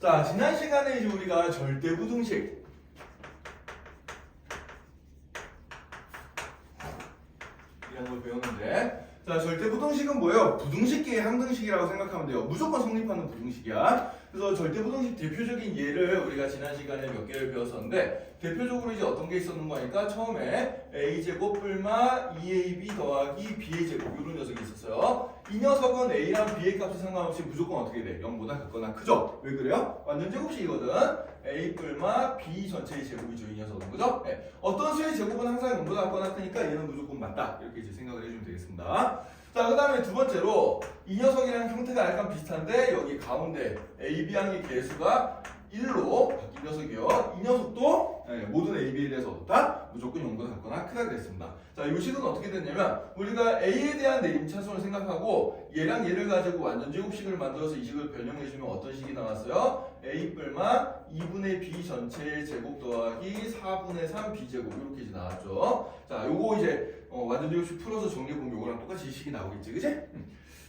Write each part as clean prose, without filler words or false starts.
자, 지난 시간에 이제 우리가 절대부등식 이런 걸 배웠는데, 자, 절대부등식은 뭐예요? 부등식계의 항등식이라고 생각하면 돼요. 무조건 성립하는 부등식이야. 그래서 절대부등식 대표적인 예를 우리가 지난 시간에 몇 개를 배웠었는데, 대표적으로 이제 어떤 게 있었는 거니까 처음에 a제곱 뿔마 2ab 더하기 b의 제곱 이런 녀석이 있었어요. 이 녀석은 a랑 b의 값에 상관없이 무조건 어떻게 돼? 0보다 같거나 크죠? 왜 그래요? 완전 제곱식이거든. a 뿔마 b 전체의 제곱이죠, 이 녀석은. 그죠? 네. 어떤 수의 제곱은 항상 0보다 같거나 크니까 얘는 무조건 맞다. 이렇게 이제 생각을 해주면 되겠습니다. 자, 그 다음에 두 번째로 이 녀석이랑 형태가 약간 비슷한데 여기 가운데 AB항의 개수가 1로 바뀐 녀석이요. 이 녀석도 모든 AB에 대해서 어떻다? 무조건 0보다 같거나 크다 그랬습니다. 자, 이 식은 어떻게 됐냐면 우리가 A에 대한 내림차순을 생각하고 얘랑 얘를 가지고 완전 제곱식을 만들어서 이 식을 변형해주면 어떤 식이 나왔어요? A 뿔마 2분의 B 전체의 제곱 더하기 4분의 3 B제곱 이렇게 이제 나왔죠. 자, 요거 이제 완전 제곱식 풀어서 정리해보면 요거랑 똑같이 이 식이 나오겠지, 그치?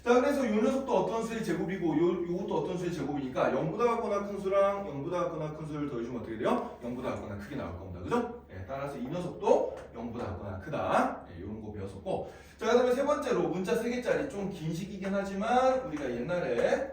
자, 그래서 요 녀석도 어떤 수의 제곱이고 요것도 어떤 수의 제곱이니까 0보다 같거나 큰 수랑 0보다 같거나 큰 수를 더해주면 어떻게 돼요? 0보다 같거나 크게 나올 겁니다. 그죠? 네, 따라서 이 녀석도 0보다 같거나 크다. 네, 이런 거 배웠었고. 자, 그 다음에 세 번째로 문자 3개짜리 좀 긴 식이긴 하지만 우리가 옛날에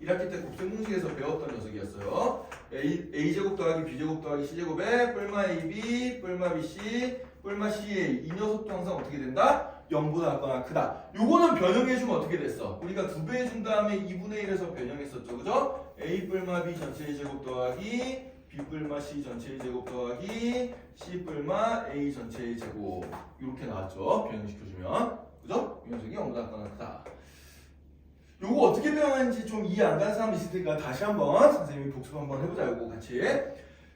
1학기 때 곱셈공식에서 배웠던 녀석이었어요. a제곱 더하기 b제곱 더하기 c제곱에 뿔마 ab, 뿔마 bc, 뿔마 ca 이 녀석도 항상 어떻게 된다? 0보다 같거나 크다. 요거는 변형해주면 어떻게 됐어? 우리가 2배 해준 다음에 2분의 1에서 변형했었죠. 그죠? a 뿔마 b 전체의 제곱 더하기 b 뿔마 c 전체의 제곱 더하기 c 뿔마 a 전체의 제곱 이렇게 나왔죠. 변형시켜주면. 그죠? 이 녀석이 0보다 같거나 크다. 요거 어떻게 배웠는지 좀 이해 안 가는 사람 있을 테니까 다시 한번 선생님이 복습 한번 해보자. 요거 같이.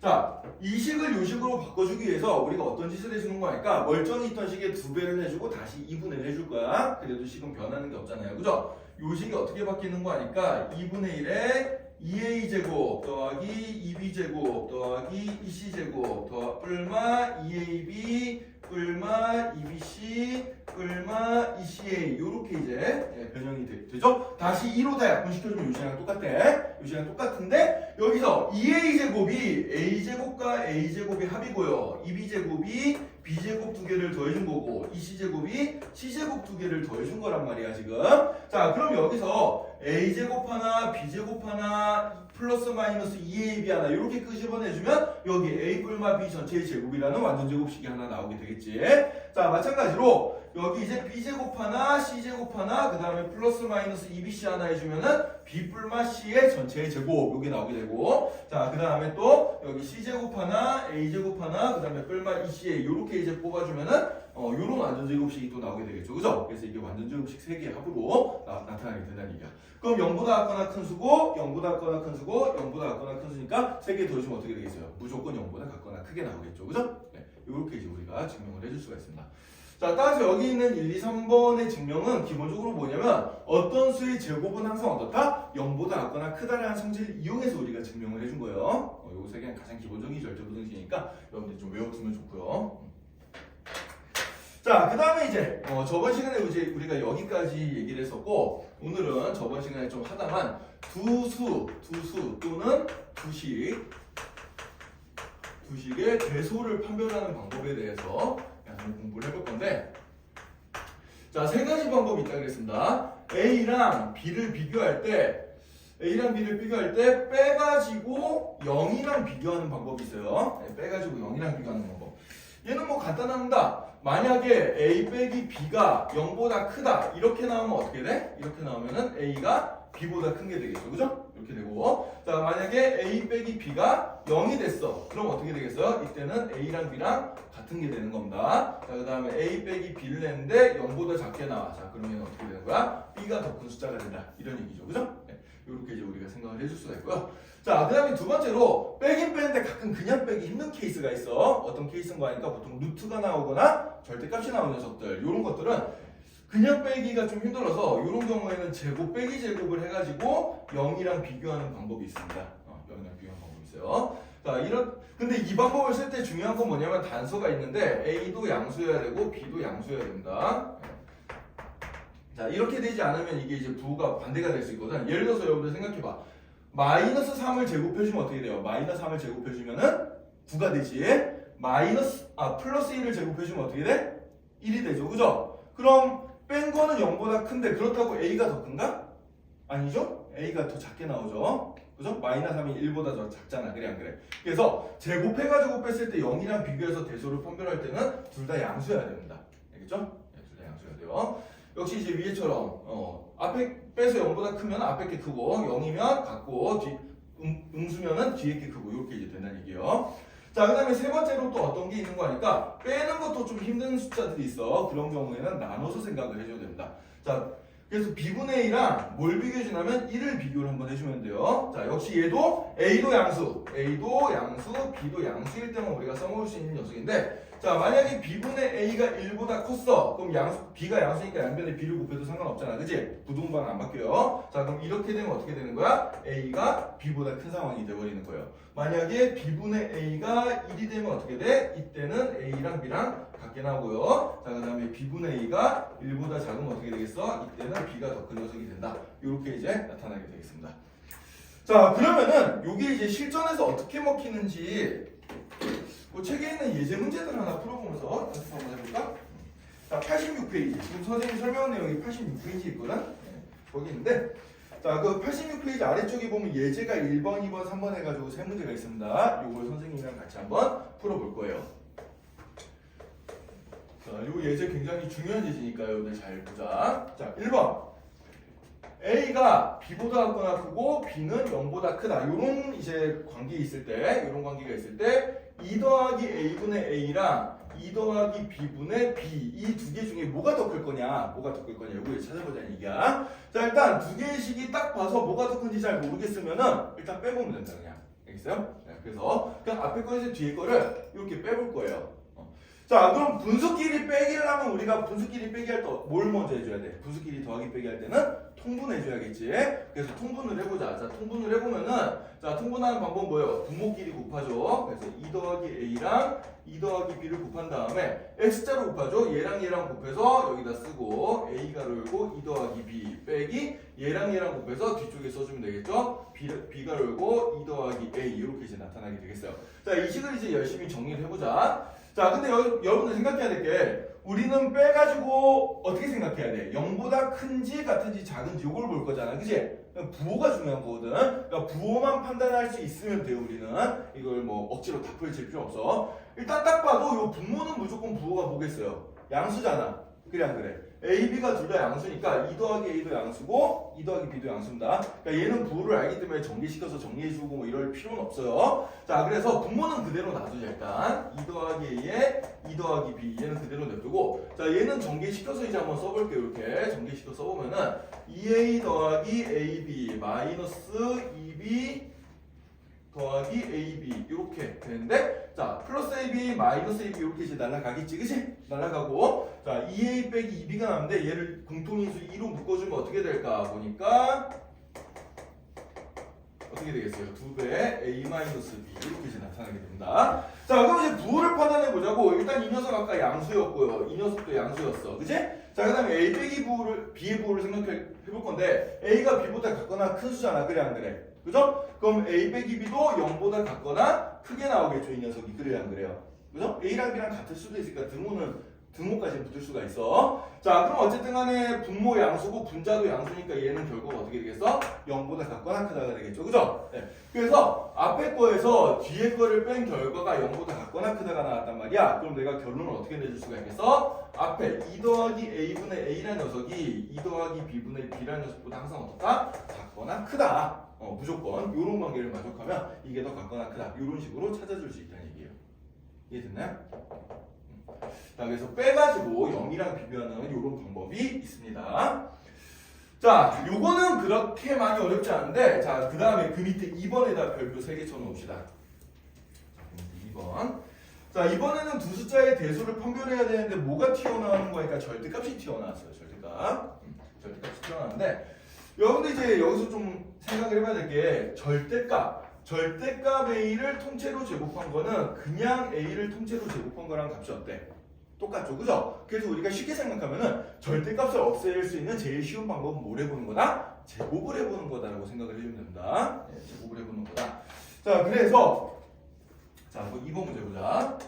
자, 이 식을 요 식으로 바꿔주기 위해서 우리가 어떤 짓을 해주는 거니까 멀쩡히 있던 식에 2배를 해주고 다시 2분의 1 해줄 거야. 그래도 식은 변하는 게 없잖아요. 그죠? 요 식이 어떻게 바뀌는 거 하니까 2분의 1에 2a제곱 더하기 2b제곱 더하기 2c제곱 더 뿔마 2ab 뿔마 2bc 뿔마 2ca 요렇게 이제 변형이 되죠? 다시 2로 다 약분시켜주면 요 식이랑 똑같대. 요 식이랑 똑같은데 여기서 2a제곱이 a제곱과 a제곱의 합이고요. 2b제곱이 b제곱 2개를 더해준 거고 2c제곱이 c제곱 2개를 더해준 거란 말이야 지금. 자, 그럼 여기서 a제곱 하나 b제곱 하나 플러스 마이너스 2ab 하나 이렇게 끄집어내주면 여기 a 뿔마 b 전체의 제곱이라는 완전 제곱식이 하나 나오게 되겠지. 자, 마찬가지로 여기 이제 b제곱 하나 c제곱 하나 그 다음에 플러스 마이너스 2bc 하나 해주면은 b 뿔마 c의 전체의 제곱 요게 나오게 되고, 자, 그 다음에 또 여기 c제곱 하나 a제곱 하나 그 다음에 뿔마 2ca 요렇게 이제 뽑아주면은 요런 완전 제곱식이 또 나오게 되겠죠. 그죠? 그래서 이게 완전 제곱식 3개의 합으로 나타나게 된다는 얘기야. 그럼 0보다 같거나 큰 수고 0보다 같거나 큰 수고 0보다 같거나 큰 수니까 3개 더해주면 어떻게 되겠어요? 무조건 0보다 같거나 크게 나오겠죠. 그죠? 네, 요렇게 이제 우리가 증명을 해줄 수가 있습니다. 자, 따라서 여기 있는 1, 2, 3번의 증명은 기본적으로 뭐냐면 어떤 수의 제곱은 항상 어떻다? 0보다 같거나 크다라는 성질을 이용해서 우리가 증명을 해준 거예요. 요거 3개는 가장 기본적인 절대부등식이니까 여러분들이 좀 외워두면 좋고요. 자, 그 다음에 이제 저번 시간에 이제 우리가 여기까지 얘기를 했었고, 오늘은 저번 시간에 좀 하다만 두수 또는 두식의 대소를 판별하는 방법에 대해서 좀 공부를 해볼 건데, 자, 3가지 방법이 있다고 그랬습니다. A랑 B를 비교할 때 빼가지고 0이랑 비교하는 방법이 있어요. 빼가지고 0이랑 비교하는 방법. 얘는 뭐 간단합니다. 만약에 A 빼기 B가 0보다 크다 이렇게 나오면 어떻게 돼? 이렇게 나오면은 A가 B보다 큰 게 되겠죠. 그죠? 이렇게 되고, 자, 만약에 A 빼기 B가 0이 됐어. 그럼 어떻게 되겠어요? 이때는 A랑 B랑 같은 게 되는 겁니다. 자, 그 다음에 A 빼기 B를 냈는데 0보다 작게 나와. 자, 그러면 어떻게 되는 거야? B가 더 큰 숫자가 된다. 이런 얘기죠. 그죠? 네, 이렇게 이제 우리가 생각을 해줄 수가 있고요. 자, 그 다음에 두 번째로 빼긴 빼는데 가끔 그냥 빼기 힘든 케이스가 있어. 어떤 케이스인가 하니까 보통 루트가 나오거나 절대값이 나오는 녀석들, 이런 것들은 그냥 빼기가 좀 힘들어서 이런 경우에는 제곱 빼기 제곱을 해가지고 0이랑 비교하는 방법이 있습니다. 0이랑 비교하는 방법이 있어요. 자, 근데 이 방법을 쓸 때 중요한 건 뭐냐면 단서가 있는데 A도 양수여야 되고 B도 양수여야 됩니다. 자, 이렇게 되지 않으면 이게 이제 부호가 반대가 될 수 있거든. 예를 들어서 여러분들 생각해봐. 마이너스 3을 제곱해주면 어떻게 돼요? 마이너스 3을 제곱해주면은 9가 되지. 플러스 1을 제곱해주면 어떻게 돼? 1이 되죠. 그죠? 그럼 뺀 거는 0보다 큰데 그렇다고 A가 더 큰가? 아니죠? A가 더 작게 나오죠. 그죠? 마이너스 3이 1보다 더 작잖아. 그래 안 그래? 그래서 제곱해가지고 뺐을 때 0이랑 비교해서 대소를 판별할 때는 둘 다 양수여야 됩니다. 알겠죠? 네, 둘 다 양수여야 돼요. 역시 이제 위에처럼 앞에 빼서 0보다 크면 앞에 게 크고 0이면 같고 음수면은 뒤에 게 크고 이렇게 이제 된다는 얘기예요. 자, 그 다음에 세 번째로 또 어떤 게 있는 거 하니까 빼는 것도 좀 힘든 숫자들이 있어. 그런 경우에는 나눠서 생각을 해줘야 됩니다. 자, 그래서 B분의 A랑 뭘 비교해주냐면 1을 비교를 한번 해주면 돼요. 자, 역시 얘도 A도 양수, B도 양수일 때만 우리가 써먹을 수 있는 녀석인데, 자, 만약에 B분의 A가 1보다 컸어. 그럼 B가 양수니까 양변에 B를 곱해도 상관없잖아. 그치? 부동반 안 바뀌어요. 자, 그럼 이렇게 되면 어떻게 되는 거야? A가 B보다 큰 상황이 돼버리는 거예요. 만약에 B분의 A가 1이 되면 어떻게 돼? 이때는 A랑 B랑 같게 나오고요. 자, 그 다음에 B분의 A가 1보다 작으면 어떻게 되겠어? 이때는 B가 더 큰 녀석이 된다. 이렇게 이제 나타나게 되겠습니다. 자, 그러면은 이게 이제 실전에서 어떻게 먹히는지 그 책에 있는 예제 문제들 하나 풀어보면서 연습 한번 해볼까? 자, 86페이지. 지금 선생님 설명한 내용이 86페이지 있거든? 네, 거기 있는데, 자, 그 86페이지 아래쪽에 보면 예제가 1번, 2번, 3번 해가지고 세 문제가 있습니다. 요걸 선생님이랑 같이 한번 풀어볼 거예요. 자, 요 예제 굉장히 중요한 예제니까요. 오늘 잘 보자. 자, 1번. A가 B보다 크거나 크고 B는 0보다 크다. 요런 이제 관계 있을 때, 요런 관계가 있을 때 2 더하기 A분의 A랑 2 더하기 B분의 B 이 두 개 중에 뭐가 더 클 거냐? 뭐가 더 클 거냐? 요거 찾아보자는 얘기야. 자, 일단 두 개의 식이 딱 봐서 뭐가 더 큰지 잘 모르겠으면은 일단 빼보면 된다 그냥. 알겠어요? 네, 그래서 그냥 앞에 거에서 뒤에 거를 이렇게 빼볼 거예요. 자, 그럼 분수끼리 빼기를 하면 우리가 분수끼리 빼기 할 때 뭘 먼저 해줘야 돼? 분수끼리 더하기 빼기 할 때는 통분해줘야겠지. 그래서 통분을 해보자. 자, 통분을 해보면은, 자, 통분하는 방법은 뭐예요? 분모끼리 곱하죠. 그래서 2 더하기 A랑 2 더하기 B를 곱한 다음에 X자로 곱하죠. 얘랑 얘랑 곱해서 여기다 쓰고 A가로 열고 2 더하기 B 빼기 얘랑 얘랑 곱해서 뒤쪽에 써주면 되겠죠. B가로 열고 2 더하기 A 이렇게 이제 나타나게 되겠어요. 자, 이 식을 이제 열심히 정리를 해보자. 자, 근데 여러분들 생각해야 될 게 우리는 빼가지고 어떻게 생각해야 돼? 0보다 큰지 같은지 작은지 요걸 볼 거잖아. 그치? 부호가 중요한 거거든. 그러니까 부호만 판단할 수 있으면 돼요, 우리는. 이걸 뭐 억지로 다 풀칠 필요 없어. 일단 딱 봐도 요 분모는 무조건 부호가 뭐겠어요? 양수잖아. 그래 안 그래? A, B가 둘 다 양수니까 2 더하기 A도 양수고 2 더하기 B도 양수입니다. 그러니까 얘는 부호를 알기 때문에 전개시켜서 정리해주고 뭐 이럴 필요는 없어요. 자, 그래서 분모는 그대로 놔두자 일단. 2 더하기 A에 2 더하기 B 얘는 그대로 놔두고, 자, 얘는 전개시켜서 이제 한번 써볼게요. 이렇게 전개시켜 써보면은 2A 더하기 AB 마이너스 2B 더하기 AB 이렇게 되는데, 자, 플러스 AB 마이너스 AB 이렇게 이제 날아가겠지, 그치? 날아가고, 자, 2A 빼기 2B가 나오는데 얘를 공통인수 2로 묶어주면 어떻게 될까 보니까 어떻게 되겠어요? 2배 A 마이너스 B 이렇게 이제 나타나게 됩니다. 자, 그럼 이제 부호를 판단해 보자고. 일단 이 녀석 아까 양수였고요. 이 녀석도 양수였어, 그치? 자, 그 다음에 A 빼기 부호를 B의 부호를 생각해 볼 건데 A가 B보다 같거나 큰 수잖아, 그래 안 그래? 그죠? 그럼 A 빼기 B도 0보다 같거나 크게 나오겠죠, 이 녀석이. 그래야 안 그래요? 그죠? A랑 B랑 같을 수도 있으니까 등호까지 붙을 수가 있어. 자, 그럼 어쨌든 간에 분모 양수고 분자도 양수니까 얘는 결국 어떻게 되겠어? 0보다 같거나 크다가 되겠죠, 그죠? 네. 그래서 앞에 거에서 뒤에 거를 뺀 결과가 0보다 같거나 크다가 나왔단 말이야. 그럼 내가 결론을 어떻게 내줄 수가 있겠어? 앞에 2 더하기 A분의 A라는 녀석이 2 더하기 B분의 B라는 녀석보다 항상 어떻다? 같거나 크다. 무조건 요런 관계를 만족하면 이게 더 같거나 크다. 요런 식으로 찾아줄 수 있다는 얘기예요. 이해됐나요? 자, 그래서 빼가지고 0이랑 비교하는 요런 방법이 있습니다. 자, 요거는 그렇게 많이 어렵지 않은데, 자, 그 다음에 그 밑에 2번에다 별표 3개 쳐놓읍시다. 2번. 자, 이번에는 두 숫자의 대수를 판별해야 되는데 뭐가 튀어나오는 거니까 절대값이 튀어나왔어요. 절대값. 절대값이 튀어나왔는데, 여러분들 이제 여기서 좀 생각을 해봐야 될 게 절대값 A를 통째로 제곱한 거는 그냥 A를 통째로 제곱한 거랑 값이 어때? 똑같죠, 그죠? 그래서 우리가 쉽게 생각하면은 절대값을 없앨 수 있는 제일 쉬운 방법은 뭘 해보는 거다? 제곱을 해보는 거다라고 생각을 해주면 됩니다. 네, 제곱을 해보는 거다. 자, 그래서 자, 한번 2번 문제 보자.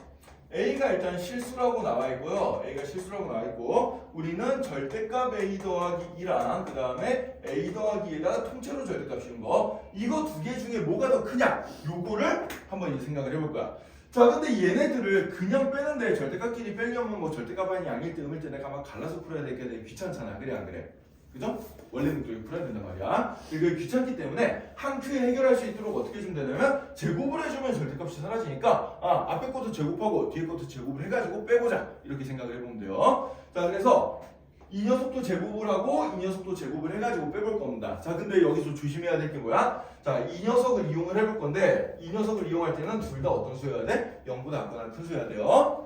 A가 일단 실수라고 나와 있고요. A가 실수라고 나와 있고, 우리는 절대값 A 더하기 2랑 그 다음에 A 더하기 2에다가 통째로 절대값 씌운 거, 이거 두 개 중에 뭐가 더 크냐? 요거를 한번 이제 생각을 해볼 거야. 자, 근데 얘네들을 그냥 빼는데 절대값끼리 빼려면 뭐 절대값 아니 양일 때 음일 때 내가 막 갈라서 풀어야 되게 귀찮잖아. 그래 안 그래? 그죠? 원래는 그렇게 풀어야 된단 말이야. 그게 귀찮기 때문에 한 큐에 해결할 수 있도록 어떻게 해주면 되냐면 제곱을 해주면 절대값이 사라지니까 앞에 것도 제곱하고 뒤에 것도 제곱을 해가지고 빼보자 이렇게 생각을 해보면 돼요. 자, 그래서 이 녀석도 제곱을 하고 이 녀석도 제곱을 해가지고 빼볼 겁니다. 자, 근데 여기서 조심해야 될 게 뭐야? 자, 이 녀석을 이용을 해볼 건데 이 녀석을 이용할 때는 둘 다 어떤 수여야 돼? 0보다 작거나 큰 수여야 돼요.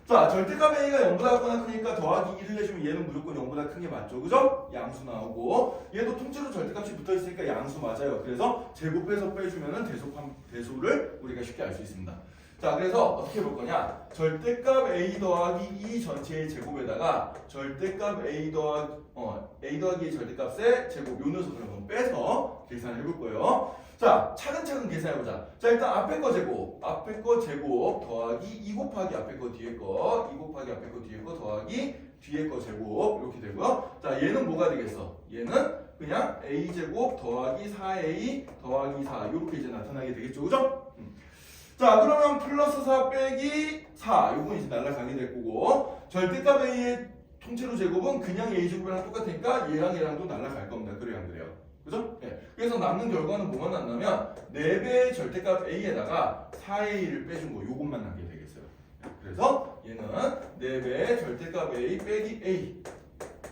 자, 절대값 A가 0보다 작거나 크니까 더하기 1을 해주면 얘는 무조건 0보다 큰 게 맞죠, 그죠? 양수 나오고 얘도 통째로 절대값이 붙어있으니까 양수 맞아요. 그래서 제곱해서 빼주면은 대소를 우리가 쉽게 알 수 있습니다. 자, 그래서 어떻게 볼 거냐? 절대값 A 더하기 2 전체의 제곱에다가 절대값 A 더하기 절대값의 제곱 요 녀석을 한번 빼서 계산을 해볼 거예요. 자, 차근차근 계산해보자. 자, 일단 앞에 거 제곱 더하기 2 곱하기 앞에 거 뒤에 거 2 곱하기 앞에 거 뒤에 거 더하기 뒤에 거 제곱 이렇게 되고요. 자, 얘는 뭐가 되겠어? 얘는 그냥 A제곱 더하기 4A 더하기 4 이렇게 이제 나타나게 되겠죠, 그죠? 자, 그러면 플러스 4 빼기 4 요건 이제 날라가게 될 거고, 절대값 A의 통째로 제곱은 그냥 A제곱이랑 똑같으니까 얘랑도 날라갈 겁니다. 그래요 안 그래요? 그죠? 네. 그래서 남는 결과는 뭐만 남냐면 4배의 절대값 A에다가 4A를 빼준 거 요것만 남게 되겠어요. 그래서 얘는 4배의 절대값 A 빼기 A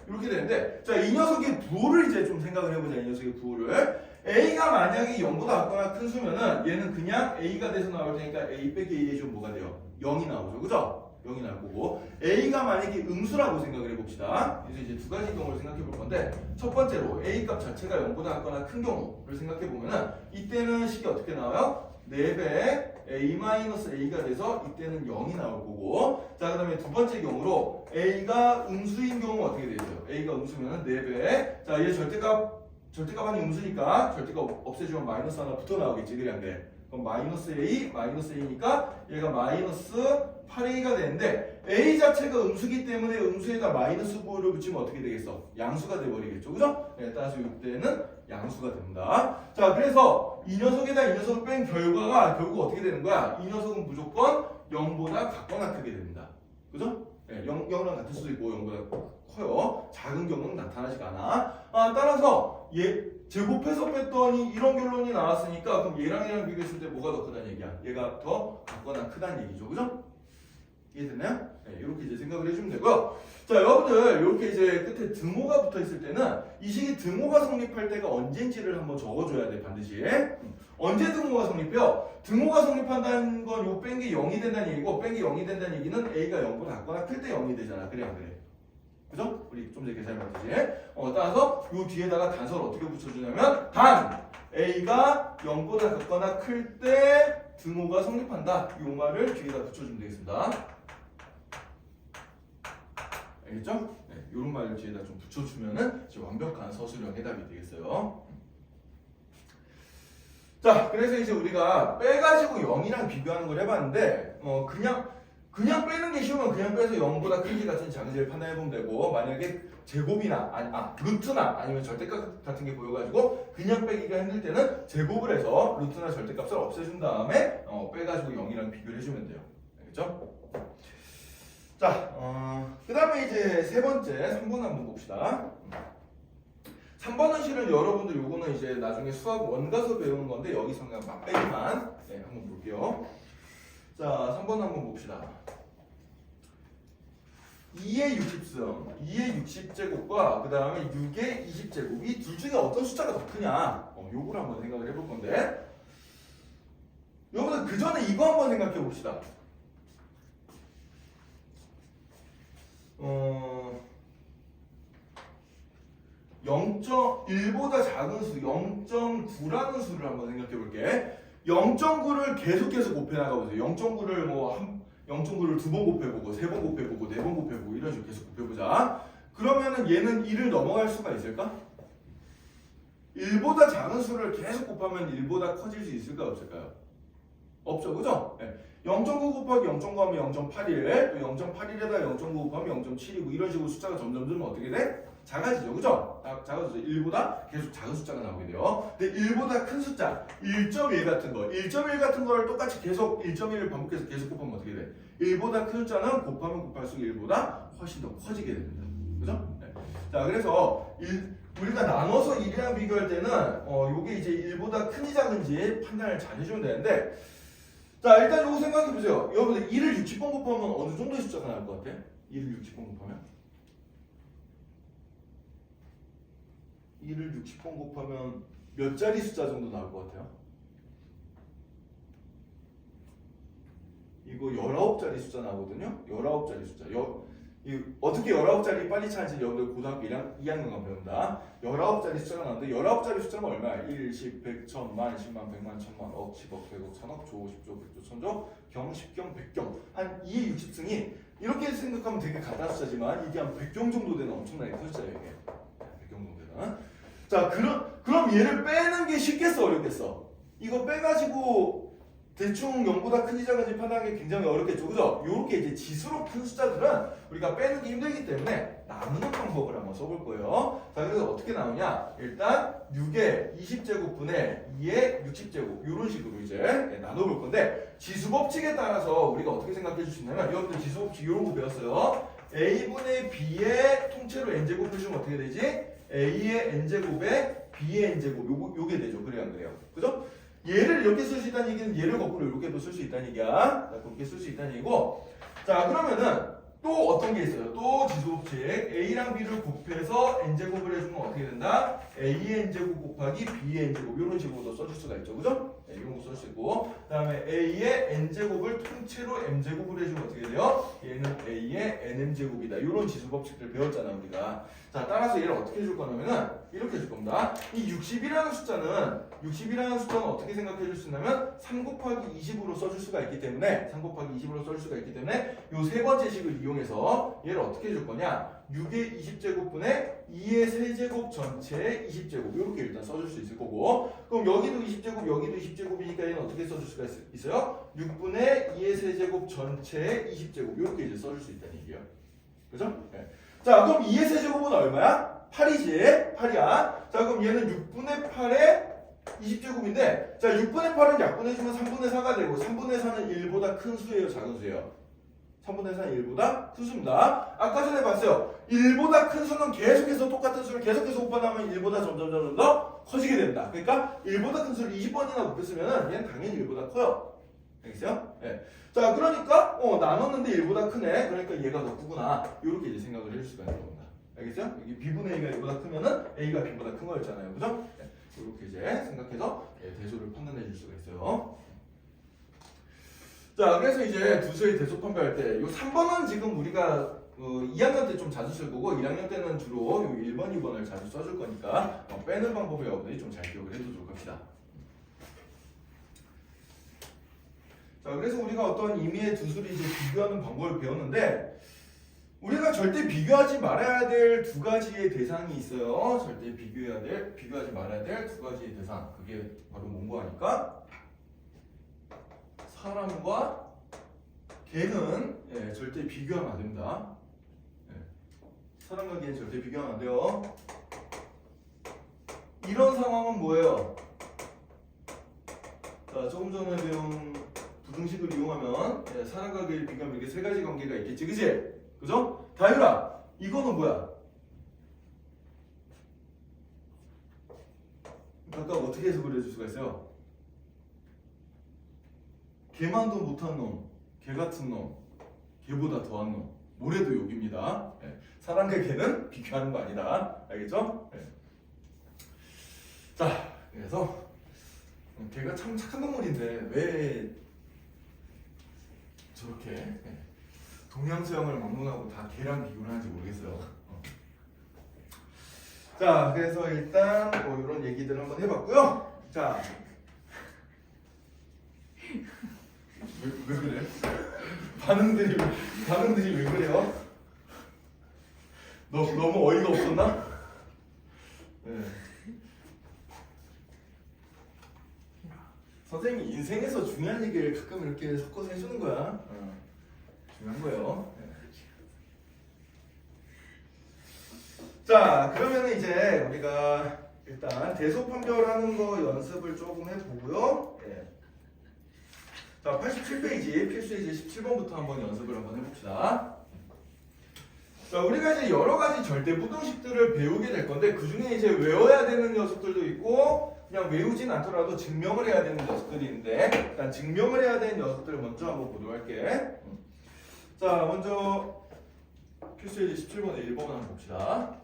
이렇게 되는데, 자, 이 녀석의 부호를 이제 좀 생각을 해보자. 이 녀석의 부호를 A가 만약에 0보다 작거나 큰 수면은 얘는 그냥 A가 돼서 나올 테니까 A 빼기 A에 좀 뭐가 돼요? 0이 나오죠, 그죠? 0이 나올 거고, A가 만약에 음수라고 생각을 해봅시다. 그래서 이제 두 가지 경우를 생각해 볼 건데, 첫 번째로 A 값 자체가 0보다 작거나 큰 경우를 생각해 보면은 이때는 식이 어떻게 나와요? 4배 A-A가 돼서 이때는 0이 나올 거고, 자, 그 다음에 두 번째 경우로 A가 음수인 경우 어떻게 되죠? A가 음수면은 4배, 자, 얘 절대값이 음수니까 절대값 없애주면 마이너스 하나 붙어 나오겠지, 그래 안 그래? 그럼 마이너스 A니까 얘가 마이너스 8A가 되는데, A 자체가 음수기 때문에 음수에다 마이너스 부호를 붙이면 어떻게 되겠어? 양수가 돼버리겠죠, 그죠? 네, 따라서 이때는 양수가 됩니다. 자, 그래서 이 녀석에다 이 녀석을 뺀 결과가 결국 어떻게 되는 거야? 이 녀석은 무조건 0보다 같거나 크게 됩니다. 그죠? 네, 0이랑 같을 수도 있고 0보다 커요. 작은 경우는 나타나지가 않아. 따라서 얘 제곱해서 뺐더니 이런 결론이 나왔으니까 그럼 얘랑 비교했을 때 뭐가 더 크다는 얘기야? 얘가 더 같거나 크다는 얘기죠, 그죠? 이해됐나요? 네, 이렇게 이제 생각을 해주면 되고요. 자, 여러분들 이렇게 이제 끝에 등호가 붙어 있을 때는 이 식이 등호가 성립할 때가 언제인지를 한번 적어줘야 돼, 반드시. 언제 등호가 성립해요? 등호가 성립한다는 건 요 뺀 게 0이 된다는 얘기고, 뺀 게 0이 된다는 얘기는 A가 0보다 작거나 클 때 0이 되잖아. 그래 안 그래? 그죠? 우리 좀 전에 계산해봤듯이. 따라서 요 뒤에다가 단서를 어떻게 붙여주냐면 단 A가 0보다 작거나 클 때 등호가 성립한다. 이 말을 뒤에다 붙여주면 되겠습니다. 알겠죠? 네, 이런 말을 뒤에다 좀 붙여주면은 이제 완벽한 서술형 해답이 되겠어요. 자, 그래서 이제 우리가 빼가지고 0이랑 비교하는 걸 해봤는데, 그냥 빼는 게 쉬우면 그냥 빼서 0보다 크기 같은 장지를 판단해보면 되고, 만약에 제곱이나 루트나 아니면 절대값 같은 게 보여가지고 그냥 빼기가 힘들 때는 제곱을 해서 루트나 절대값을 없애준 다음에 빼가지고 0이랑 비교를 해주면 돼요. 알겠죠? 자, 그 다음에 이제 세 번째 3번 한번 봅시다. 3번은 실은 여러분들 요거는 이제 나중에 수학 원가서 배우는 건데 여기서 그냥 맛배기만 한번 볼게요. 자, 3번 한번 봅시다. 2의 60승, 2의 60제곱과 그 다음에 6의 20제곱 이 둘 중에 어떤 숫자가 더 크냐? 요거를 한번 생각을 해볼 건데, 여러분들 그 전에 이거 한번 생각해 봅시다. 0.1보다 작은 수 0.9라는 수를 한번 생각해 볼게. 0.9를 계속해서 곱해 나가 보세요. 0.9를 뭐 0.9를 2번 곱해보고 3번 곱해보고 4번 곱해보고 이런 식으로 계속 곱해보자. 그러면은 얘는 1을 넘어갈 수가 있을까? 1보다 작은 수를 계속 곱하면 1보다 커질 수 있을까요? 없을까요? 없죠, 그죠? 네. 0.9 곱하기 0.9 하면 0.81, 또 0.81에다 0.9 곱하면 0.7이고 이런 식으로 숫자가 점점 어떻게 돼? 작아지죠, 그죠? 작아지죠. 1보다 계속 작은 숫자가 나오게 돼요. 근데 1보다 큰 숫자, 1.1 같은 거, 1.1 같은 걸 똑같이 계속 1.1을 반복해서 계속 곱하면 어떻게 돼? 1보다 큰 숫자는 곱하면 곱할수록 1보다 훨씬 더 커지게 됩니다. 그죠? 네. 자, 그래서 우리가 나눠서 1이랑 비교할 때는 요게 이제 1보다 큰지 작은지 판단을 잘 해주면 되는데, 자, 일단 요거 생각해 보세요. 여러분들 1을 60번 곱하면 어느 정도의 숫자가 나올 것 같아? 1을 60번 곱하면? 1을 60번 곱하면 몇 자리 숫자 정도 나올 것 같아요? 이거 19자리 숫자 나오거든요? 19자리 숫자. 어떻게 19자리 빨리 찾는지 여러분들 고등학교 2학년 가면 배운다. 19자리 숫자가 나오는데 19자리 숫자가 얼마야? 1, 10, 100, 1000만, 10만, 100만, 1000만, 억, 10억, 100억, 1000억, 조, 10조, 100조, 1000조, 경, 10경, 100경. 한 2의 60승이 이렇게 생각하면 되게 간단한 숫자지만 이게 한 100경 정도 되는 엄청나게 큰 숫자예요, 이게. 100경 정도 되는. 자, 그럼 얘를 빼는 게 쉽겠어, 어렵겠어? 이거 빼가지고 대충 0보다 큰지 작은지 판단하기 굉장히 어렵겠죠, 그죠? 요렇게 이제 지수로 큰 숫자들은 우리가 빼는 게 힘들기 때문에 나누는 방법을 한번 써볼 거예요. 자, 그래서 어떻게 나오냐? 일단 6의 20제곱분의 2의 60제곱 이런 식으로 이제 나눠볼 건데 지수 법칙에 따라서 우리가 어떻게 생각해 줄 수 있냐면 여러분들 지수 법칙 이런 거 배웠어요. a분의 b의 통째로 n제곱을 주면 어떻게 되지? a의 n제곱에 b의 n제곱 요게 되죠. 그래요, 안 그래요? 그죠? 얘를 이렇게 쓸 수 있다는 얘기는 얘를 거꾸로 이렇게도 쓸 수 있다는 얘기야. 그렇게 쓸 수 있다는 얘기고. 자, 그러면은 또 어떤 게 있어요? 또 지수법칙. a랑 b를 곱해서 n제곱을 해주면 어떻게 된다? a의 n제곱 곱하기 b의 n제곱 이런 식으로도 써줄 수가 있죠. 그죠? 네, 이런 거 쓸 수 있고. 그 다음에 a의 n제곱을 통째로 m제곱을 해주면 어떻게 돼요? 얘는 a의 nm제곱이다. 이런 지수법칙들 배웠잖아 우리가. 자, 따라서 얘를 어떻게 해줄 거냐면은 이렇게 해줄 겁니다. 이 60이라는 숫자는 어떻게 생각해 줄 수 있냐면 3 곱하기 20으로 써줄 수가 있기 때문에 3 곱하기 20으로 써줄 수가 있기 때문에 요 세 번째 식을 이용해서 얘를 어떻게 해줄 거냐? 6의 20제곱분의 2의 세제곱 전체의 20제곱 이렇게 일단 써줄 수 있을 거고 그럼 여기도 20제곱 여기도 20제곱이니까 얘는 어떻게 써줄 수가 있어요? 6분의 2의 세제곱 전체의 20제곱 이렇게 이제 써줄 수 있다는 얘기예요. 그죠? 네. 자, 그럼 2의 세제곱은 얼마야? 8이지? 8이야. 자, 그럼 얘는 6분의 8의 20제곱인데 자, 6분의 8은 약분해주면 3분의 4가 되고 3분의 4는 1보다 큰 수예요, 작은 수예요? 3분의 4는 1보다 큰 수입니다. 아까 전에 봤어요. 1보다 큰 수는 계속해서 똑같은 수를 계속해서 곱하면 1보다 점점 더 커지게 된다. 그러니까 1보다 큰 수를 20번이나 곱했으면 얘는 당연히 1보다 커요. 알겠어요? 네. 자, 그러니까 나눴는데 1보다 크네. 그러니까 얘가 더 크구나. 이렇게 이제 생각을 해줄 수가 있는 겁니다. 알겠어요? 여기 b분의 a가 a보다 크면은 a가 b보다 큰 거였잖아요. 그죠? 네. 이렇게 이제 생각해서 대소를 판단해 줄 수가 있어요. 자, 그래서 이제 두수의 대소 판별할 때 이 3번은 지금 우리가 2학년 때 좀 자주 쓸 거고 1학년 때는 주로 요 1번, 2번을 자주 써줄 거니까 빼는 방법을 여러분들이 좀 잘 기억을 해도 좋을 겁니다. 자, 그래서 우리가 어떤 임의의 두수를 이제 비교하는 방법을 배웠는데 우리가 절대 비교하지 말아야 될 두 가지의 대상이 있어요. 절대 비교하지 말아야 될 두 가지의 대상. 그게 바로 뭔가 하니까 사람과 개는 절대 비교하면 안 됩니다. 사람과 개는 절대 비교하면 안 돼요. 이런 상황은 뭐예요? 자, 조금 전에 배운 부등식을 이용하면 사람과 개를 비교하면 이렇게 세 가지 관계가 있겠지, 그치? 그죠? 다율아, 이거는 뭐야? 각각 어떻게 해석을 해줄 수가 있어요? 개만도 못한 놈, 개 같은 놈, 개보다 더한 놈, 모래도 욕입니다. 사람과 개는 비교하는 거 아니다. 알겠죠? 자, 그래서 개가 참 착한 동물인데 왜 저렇게 동양수양을 막론하고 다 개랑 비교를 하는지 모르겠어요. 자, 그래서 일단 이런 얘기들 한번 해봤고요. 자, 왜 그래? 반응들이 왜 그래요? 너무 어이가 없었나? 네. 선생님이 인생에서 중요한 얘기를 가끔 이렇게 섞어서 해주는 거야. 중요한 거예요. 네. 자, 그러면 이제 우리가 일단 대소 판별하는 거 연습을 조금 해보고요. 네. 자, 87페이지 필수 예제 17번부터 한번 연습을 한번 해봅시다. 자, 우리가 이제 여러 가지 절대 부등식들을 배우게 될 건데 그 중에 이제 외워야 되는 녀석들도 있고 그냥 외우진 않더라도 증명을 해야 되는 녀석들이 있는데 일단 증명을 해야 되는 녀석들을 먼저 한번 보도록 할게. 자, 먼저 필수 예제 17번에 1번 한번 봅시다.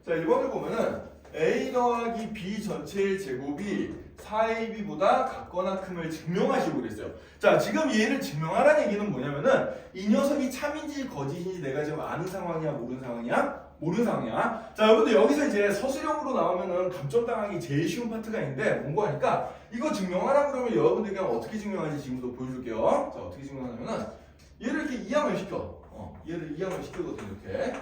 자, 1번을 보면은 a 더하기 b 전체의 제곱이 4ab보다 같거나 큼을 증명하시고 그랬어요. 자, 지금 얘를 증명하라는 얘기는 뭐냐면은 이 녀석이 참인지 거짓인지 내가 지금 아는 상황이야, 모르는 상황이야? 모르는 상황이야. 자, 여러분들 여기서 이제 서술형으로 나오면은 감점당하기 제일 쉬운 파트가 있는데 뭔가 하니까 이거 증명하라 그러면 여러분들 그냥 어떻게 증명하는지 지금부터 보여줄게요. 자, 어떻게 증명하냐면은 얘를 이렇게 이항을 시켜. 얘를 이항을 시키거든 이렇게.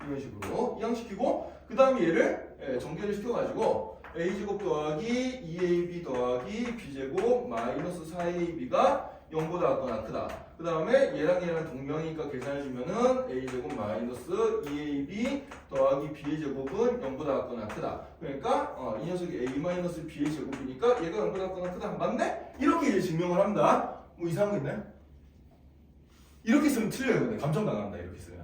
이런 식으로 이항시키고 그 다음에 얘를 전개를 시켜가지고 a제곱 더하기 2ab 더하기 b제곱 마이너스 4ab가 0보다 같거나 크다. 그 다음에 얘랑 동명이니까 계산해주면은 a제곱 마이너스 2ab 더하기 b의 제곱은 0보다 같거나 크다. 그러니까 이 녀석이 a 마이너스 b의 제곱이니까 얘가 0보다 같거나 크다. 맞네? 이렇게 이제 증명을 합니다. 뭐 이상한 거 있나요? 이렇게 쓰면 틀려요. 근데 감점당한다. 이렇게 쓰면.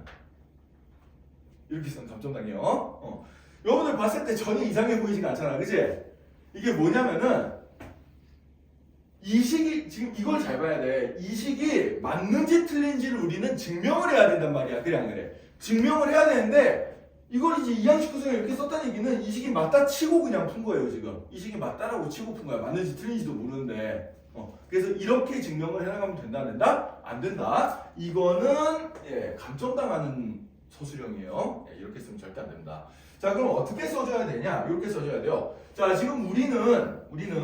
이렇게 쓰면 감점당해요. 여러분들 봤을 때 전혀 이상해 보이지가 않잖아. 그치? 이게 뭐냐면은 이 식이 지금 이걸 잘 봐야 돼. 이 식이 맞는지 틀린지를 우리는 증명을 해야 된단 말이야. 그래 안 그래? 증명을 해야 되는데 이걸 이제 이항식구성에 이렇게 썼다는 얘기는 이 식이 맞다 치고 그냥 푼 거예요. 지금 이 식이 맞다라고 치고 푼 거야. 맞는지 틀린지도 모르는데 그래서 이렇게 증명을 해나가면 된다 안 된다? 안 된다. 이거는 감점당하는 서술형이에요. 이렇게 쓰면 절대 안 됩니다. 자, 그럼 어떻게 써줘야 되냐? 이렇게 써줘야 돼요. 자, 지금 우리는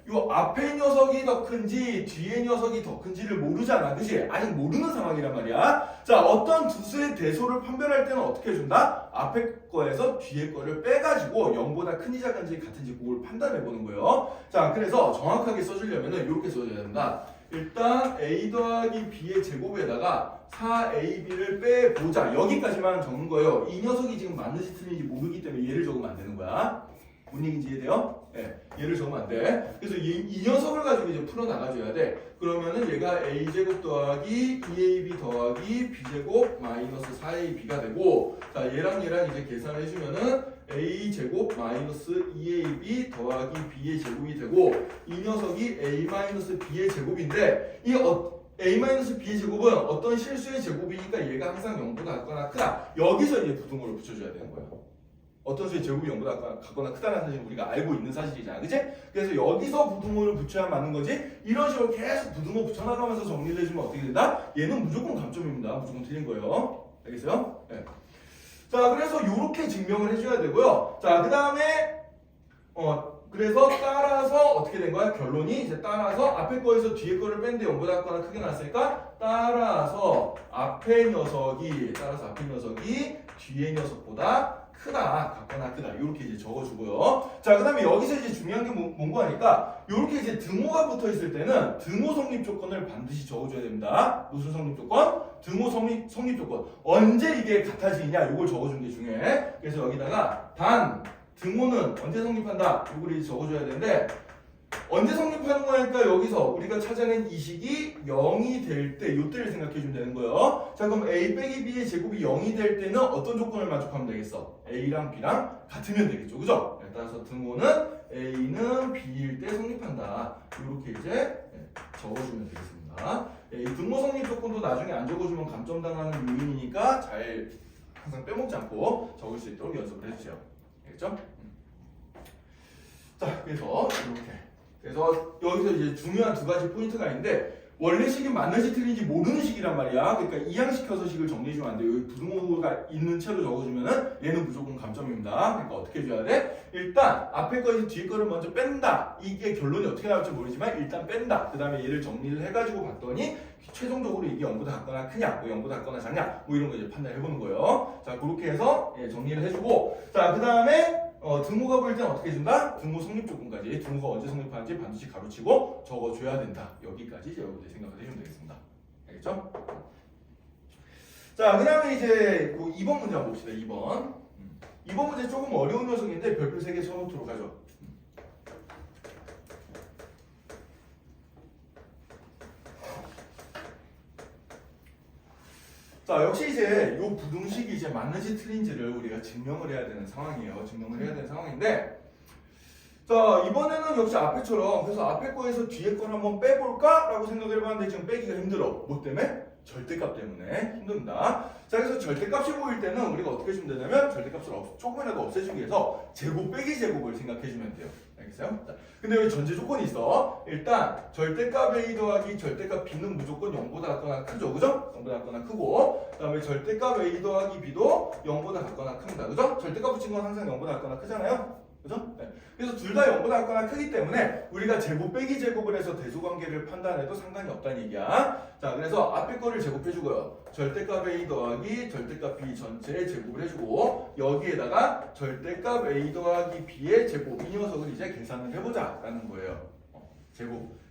요 앞에 녀석이 더 큰지 뒤에 녀석이 더 큰지를 모르잖아. 그치? 아직 모르는 상황이란 말이야. 자, 어떤 두 수의 대소를 판별할 때는 어떻게 해준다? 앞에 거에서 뒤에 거를 빼가지고 0보다 큰지 작은지 같은지 그걸 판단해 보는 거예요. 자, 그래서 정확하게 써주려면은 이렇게 써줘야 된다. 일단 a 더하기 b의 제곱에다가 4ab를 빼보자. 여기까지만 적는 거예요. 이 녀석이 지금 맞는지 틀린지 모르기 때문에 얘를 적으면 안 되는 거야. 뭔 얘기인지 이해돼요? 네, 얘를 적으면 안 돼. 그래서 이 녀석을 가지고 이제 풀어나가줘야 돼. 그러면은 얘가 a제곱 더하기 2ab 더하기 b제곱 마이너스 4ab가 되고, 자, 얘랑 이제 계산을 해주면은 a제곱 마이너스 2ab 더하기 b의 제곱이 되고, 이 녀석이 a 마이너스 b의 제곱인데, 이 a-b의 제곱은 어떤 실수의 제곱이니까 얘가 항상 0보다 같거나 크다. 여기서 이제 부등호를 붙여줘야 되는 거예요. 어떤 수의 제곱이 0보다 같거나 크다는 사실은 우리가 알고 있는 사실이잖아. 그치? 그래서 여기서 부등호를 붙여야 맞는 거지. 이런 식으로 계속 부등호 붙여나가면서 정리를 해주면 어떻게 된다? 얘는 무조건 감점입니다. 무조건 틀린 거예요. 알겠어요? 네. 자, 그래서 이렇게 증명을 해줘야 되고요. 자, 그 다음에 그래서 따라서 어떻게 된 거야? 결론이 이제 따라서 앞에 거에서 뒤에 거를 뺀데 0보다 같거나 크게 났으니까 따라서 앞에 녀석이 뒤에 녀석보다 크다, 같거나 크다 이렇게 이제 적어주고요. 자, 그 다음에 여기서 이제 중요한 게 뭔가 하니까 이렇게 이제 등호가 붙어 있을 때는 등호 성립 조건을 반드시 적어줘야 됩니다. 무슨 성립 조건? 등호 성립 조건. 언제 이게 같아지냐? 이걸 적어주는 게 중요해. 그래서 여기다가 단 등호는 언제 성립한다? 이걸 이제 적어줘야 되는데 언제 성립하는 거니까 여기서 우리가 찾아낸 이 식이 0이 될 때 이때를 생각해 주면 되는 거예요. 자, 그럼 a 빼기 b의 제곱이 0이 될 때는 어떤 조건을 만족하면 되겠어? a랑 b랑 같으면 되겠죠. 그죠? 따라서 등호는 a는 b일 때 성립한다. 이렇게 이제 적어주면 되겠습니다. 이 등호 성립 조건도 나중에 안 적어주면 감점당하는 요인이니까 잘 항상 빼먹지 않고 적을 수 있도록 연습을 해주세요. 알겠죠? 자, 그래서 이렇게. 그래서 여기서 이제 중요한 두 가지 포인트가 있는데 원래 식이 맞는지 틀린지 모르는 식이란 말이야. 그러니까 이항시켜서 식을 정리해주면 안 돼요. 여기 부등호가 있는 채로 적어주면은 얘는 무조건 감점입니다. 그러니까 어떻게 해줘야 돼? 일단 앞에 거에서 뒤에 거를 먼저 뺀다. 이게 결론이 어떻게 나올지 모르지만 일단 뺀다. 그 다음에 얘를 정리를 해가지고 봤더니 최종적으로 이게 0보다 같거나 크냐, 뭐 0보다 같거나 작냐, 뭐 이런 거 이제 판단해보는 거예요. 자, 그렇게 해서 정리를 해주고, 자, 그 다음에 등호가 보일 때는 어떻게 해준다? 등호 성립 조건까지, 등호가 언제 성립하는지 반드시 가로치고 적어줘야 된다. 여기까지 이제 여러분들 생각을 해주면 되겠습니다. 알겠죠? 자, 그 다음에 이제 그 2번 문제 한번 봅시다. 2번. 2번 문제 조금 어려운 녀석인데 별표 3개 쳐놓도록 하죠. 자, 역시 이제 요 부등식이 이제 맞는지 틀린지를 우리가 증명을 해야 되는 상황이에요. 증명을 해야 되는 상황인데, 자, 이번에는 역시 앞에처럼 그래서 앞에 거에서 뒤에 거를 한번 빼볼까? 라고 생각을 해봤는데 지금 빼기가 힘들어. 뭐 때문에? 절대값 때문에 힘듭니다. 자, 그래서 절대값이 보일 때는 우리가 어떻게 해주면 되냐면 절대값을 조금이라도 없애주기 위해서 제곱 빼기 제곱을 생각해주면 돼요. 알겠어요? 자, 근데 여기 전제 조건이 있어. 일단 절대값 A 더하기 절대값 B는 무조건 0보다 같거나 크죠, 그죠? 0보다 같거나 크고, 그 다음에 절대값 A 더하기 B도 0보다 같거나 큽니다, 그죠? 절대값 붙인 건 항상 0보다 같거나 크잖아요, 그죠? 네. 그래서 둘 다 0보다 같거나 크기 때문에 우리가 제곱 빼기 제곱을 해서 대소관계를 판단해도 상관이 없다는 얘기야. 자, 그래서 앞에 거를 제곱해주고요. 절대값 A 더하기 절대값 B 전체의 제곱을 해주고 여기에다가 절대값 A 더하기 B의 제곱 이 녀석을 이제 계산을 해보자 라는 거예요.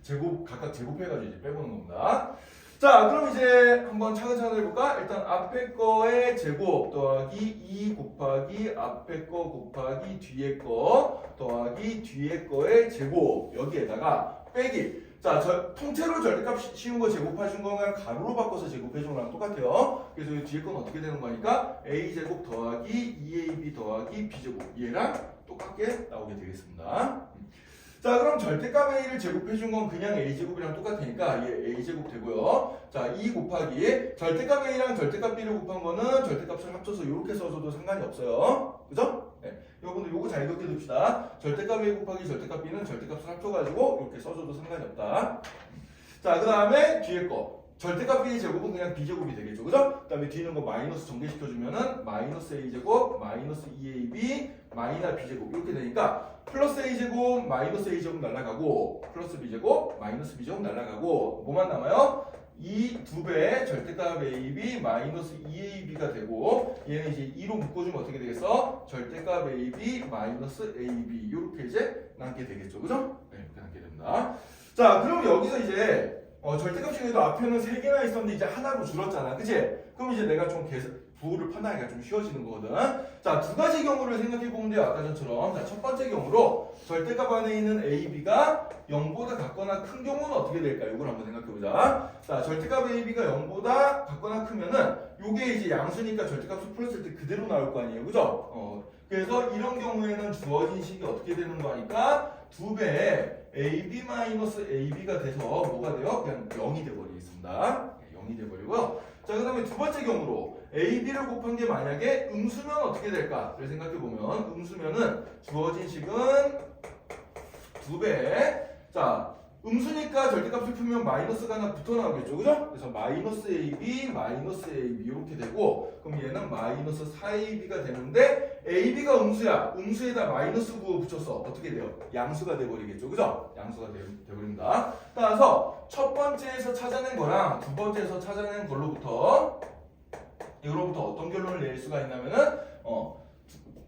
제곱 각각 제곱해가지고 이제 빼보는 겁니다. 자, 그럼 이제 한번 차근차근 해볼까? 일단 앞에 거의 제곱 더하기 2 곱하기 앞에 거 곱하기 뒤에 거 더하기 뒤에 거의 제곱 여기에다가 빼기. 자, 통째로 절대값 쉬운 거 제곱하신 거랑 가로로 바꿔서 제곱해준 거랑 똑같아요. 그래서 이 뒤에 건 어떻게 되는 거니까 a제곱 더하기 2ab 더하기 b제곱 얘랑 똑같게 나오게 되겠습니다. 자, 그럼 절대값 a를 제곱해준 건 그냥 a제곱이랑 똑같으니까 얘 a제곱 되고요. 자, 2 곱하기 절대값 a랑 절대값 b를 곱한 거는 절대값을 합쳐서 이렇게 써줘도 상관이 없어요. 그죠? 네. 여러분들 요거 잘 기억해 둡시다. 절대값 a 곱하기 절대값 b는 절대값을 합쳐가지고 이렇게 써줘도 상관이 없다. 자, 그 다음에 뒤에 거 절대값 b의 제곱은 그냥 b제곱이 되겠죠, 그죠? 그 다음에 뒤에 있는 거 마이너스 전개시켜주면은 마이너스 a제곱 마이너스 2ab 마이너스 b제곱 이렇게 되니까 플러스 a제곱 마이너스 a제곱 날라가고 플러스 b제곱 마이너스 b제곱 날라가고 뭐만 남아요? 이 두 배의 절대값 AB 마이너스 2AB가 되고 얘는 이제 2로 묶어주면 어떻게 되겠어? 절대값 AB 마이너스 AB 이렇게 이제 남게 되겠죠, 그죠? 네, 이렇게 남게 됩니다. 자, 그럼 여기서 이제 절대값 중에도 앞에는 3개나 있었는데 이제 하나로 줄었잖아, 그치? 그럼 이제 내가 좀 부호를 판단하기가 좀 쉬워지는 거거든. 자, 두 가지 경우를 생각해 보면 돼요. 아까 전처럼. 자, 첫 번째 경우로 절대값 안에 있는 AB가 0보다 같거나 큰 경우는 어떻게 될까요? 이걸 한번 생각해 보자. 자, 절대값 AB가 0보다 같거나 크면은 요게 이제 양수니까 절대값을 풀었을 때 그대로 나올 거 아니에요. 그죠? 그래서 이런 경우에는 주어진 식이 어떻게 되는 거니까 2배의 AB-AB가 돼서 뭐가 돼요? 그냥 0이 돼버리겠습니다. 0이 돼버리고요. 자, 그 다음에 두 번째 경우로 AB를 곱한 게 만약에 음수면 어떻게 될까를 생각해보면 음수면은 주어진 식은 2배. 자, 음수니까 절대값을 풀면 마이너스가 하나 붙어 나오겠죠, 그죠? 그래서 마이너스 AB, 마이너스 AB 이렇게 되고 그럼 얘는 마이너스 4AB가 되는데 AB가 음수야. 음수에다 마이너스 9を 붙여서 어떻게 돼요? 양수가 돼버리겠죠, 그죠? 양수가 돼버립니다. 따라서 첫 번째에서 찾아낸 거랑 두 번째에서 찾아낸 걸로부터 이거로부터 어떤 결론을 낼 수가 있냐면은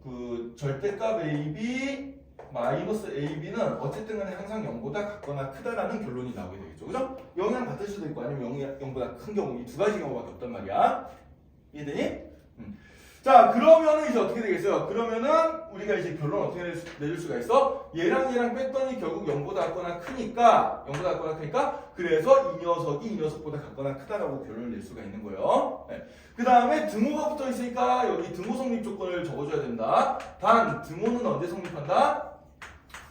그 절대값 AB 마이너스 AB는 어쨌든 간에 항상 0보다 같거나 크다라는 결론이 나오게 되겠죠, 그죠? 0이랑 같을 수도 있고 아니면 0보다 큰 경우 이 두 가지 경우밖에 없단 말이야. 이해되니? 자, 그러면은 이제 어떻게 되겠어요? 그러면은 우리가 이제 결론 어떻게 내줄 수가 있어? 얘랑 뺐더니 결국 0보다 같거나 크니까 0보다 같거나 크니까 그래서 이 녀석보다 같거나 크다라고 결론을 낼 수가 있는 거예요. 네. 그 다음에 등호가 붙어 있으니까 여기 등호 성립 조건을 적어줘야 된다. 단 등호는 언제 성립한다?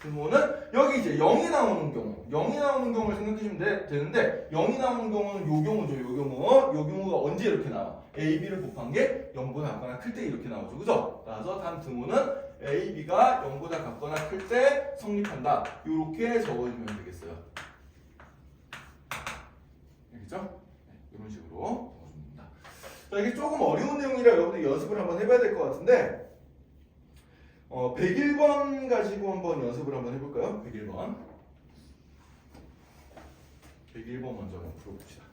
등호는 여기 이제 0이 나오는 경우를 생각해주면 되는데 0이 나오는 경우는 요 경우죠. 요 경우가 언제 이렇게 나와? AB를 곱한 게 0보다 같거나 클 때 이렇게 나오죠, 그죠? 따라서 단 등호는 AB가 0보다 같거나 클 때 성립한다. 이렇게 적어주면 되겠어요. 알겠죠? 네, 이런 식으로 적어줍니다. 자, 이게 조금 어려운 내용이라 여러분들 연습을 한번 해봐야 될 것 같은데 101번 가지고 한번 연습을 한번 해볼까요? 101번. 101번 먼저 한번 풀어봅시다.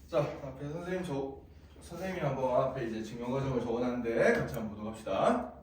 자, 앞에 선생님 저 선생님이 한번 앞에 이제 증명 과정을 적어놨는데 같이 한번 보도록 합시다.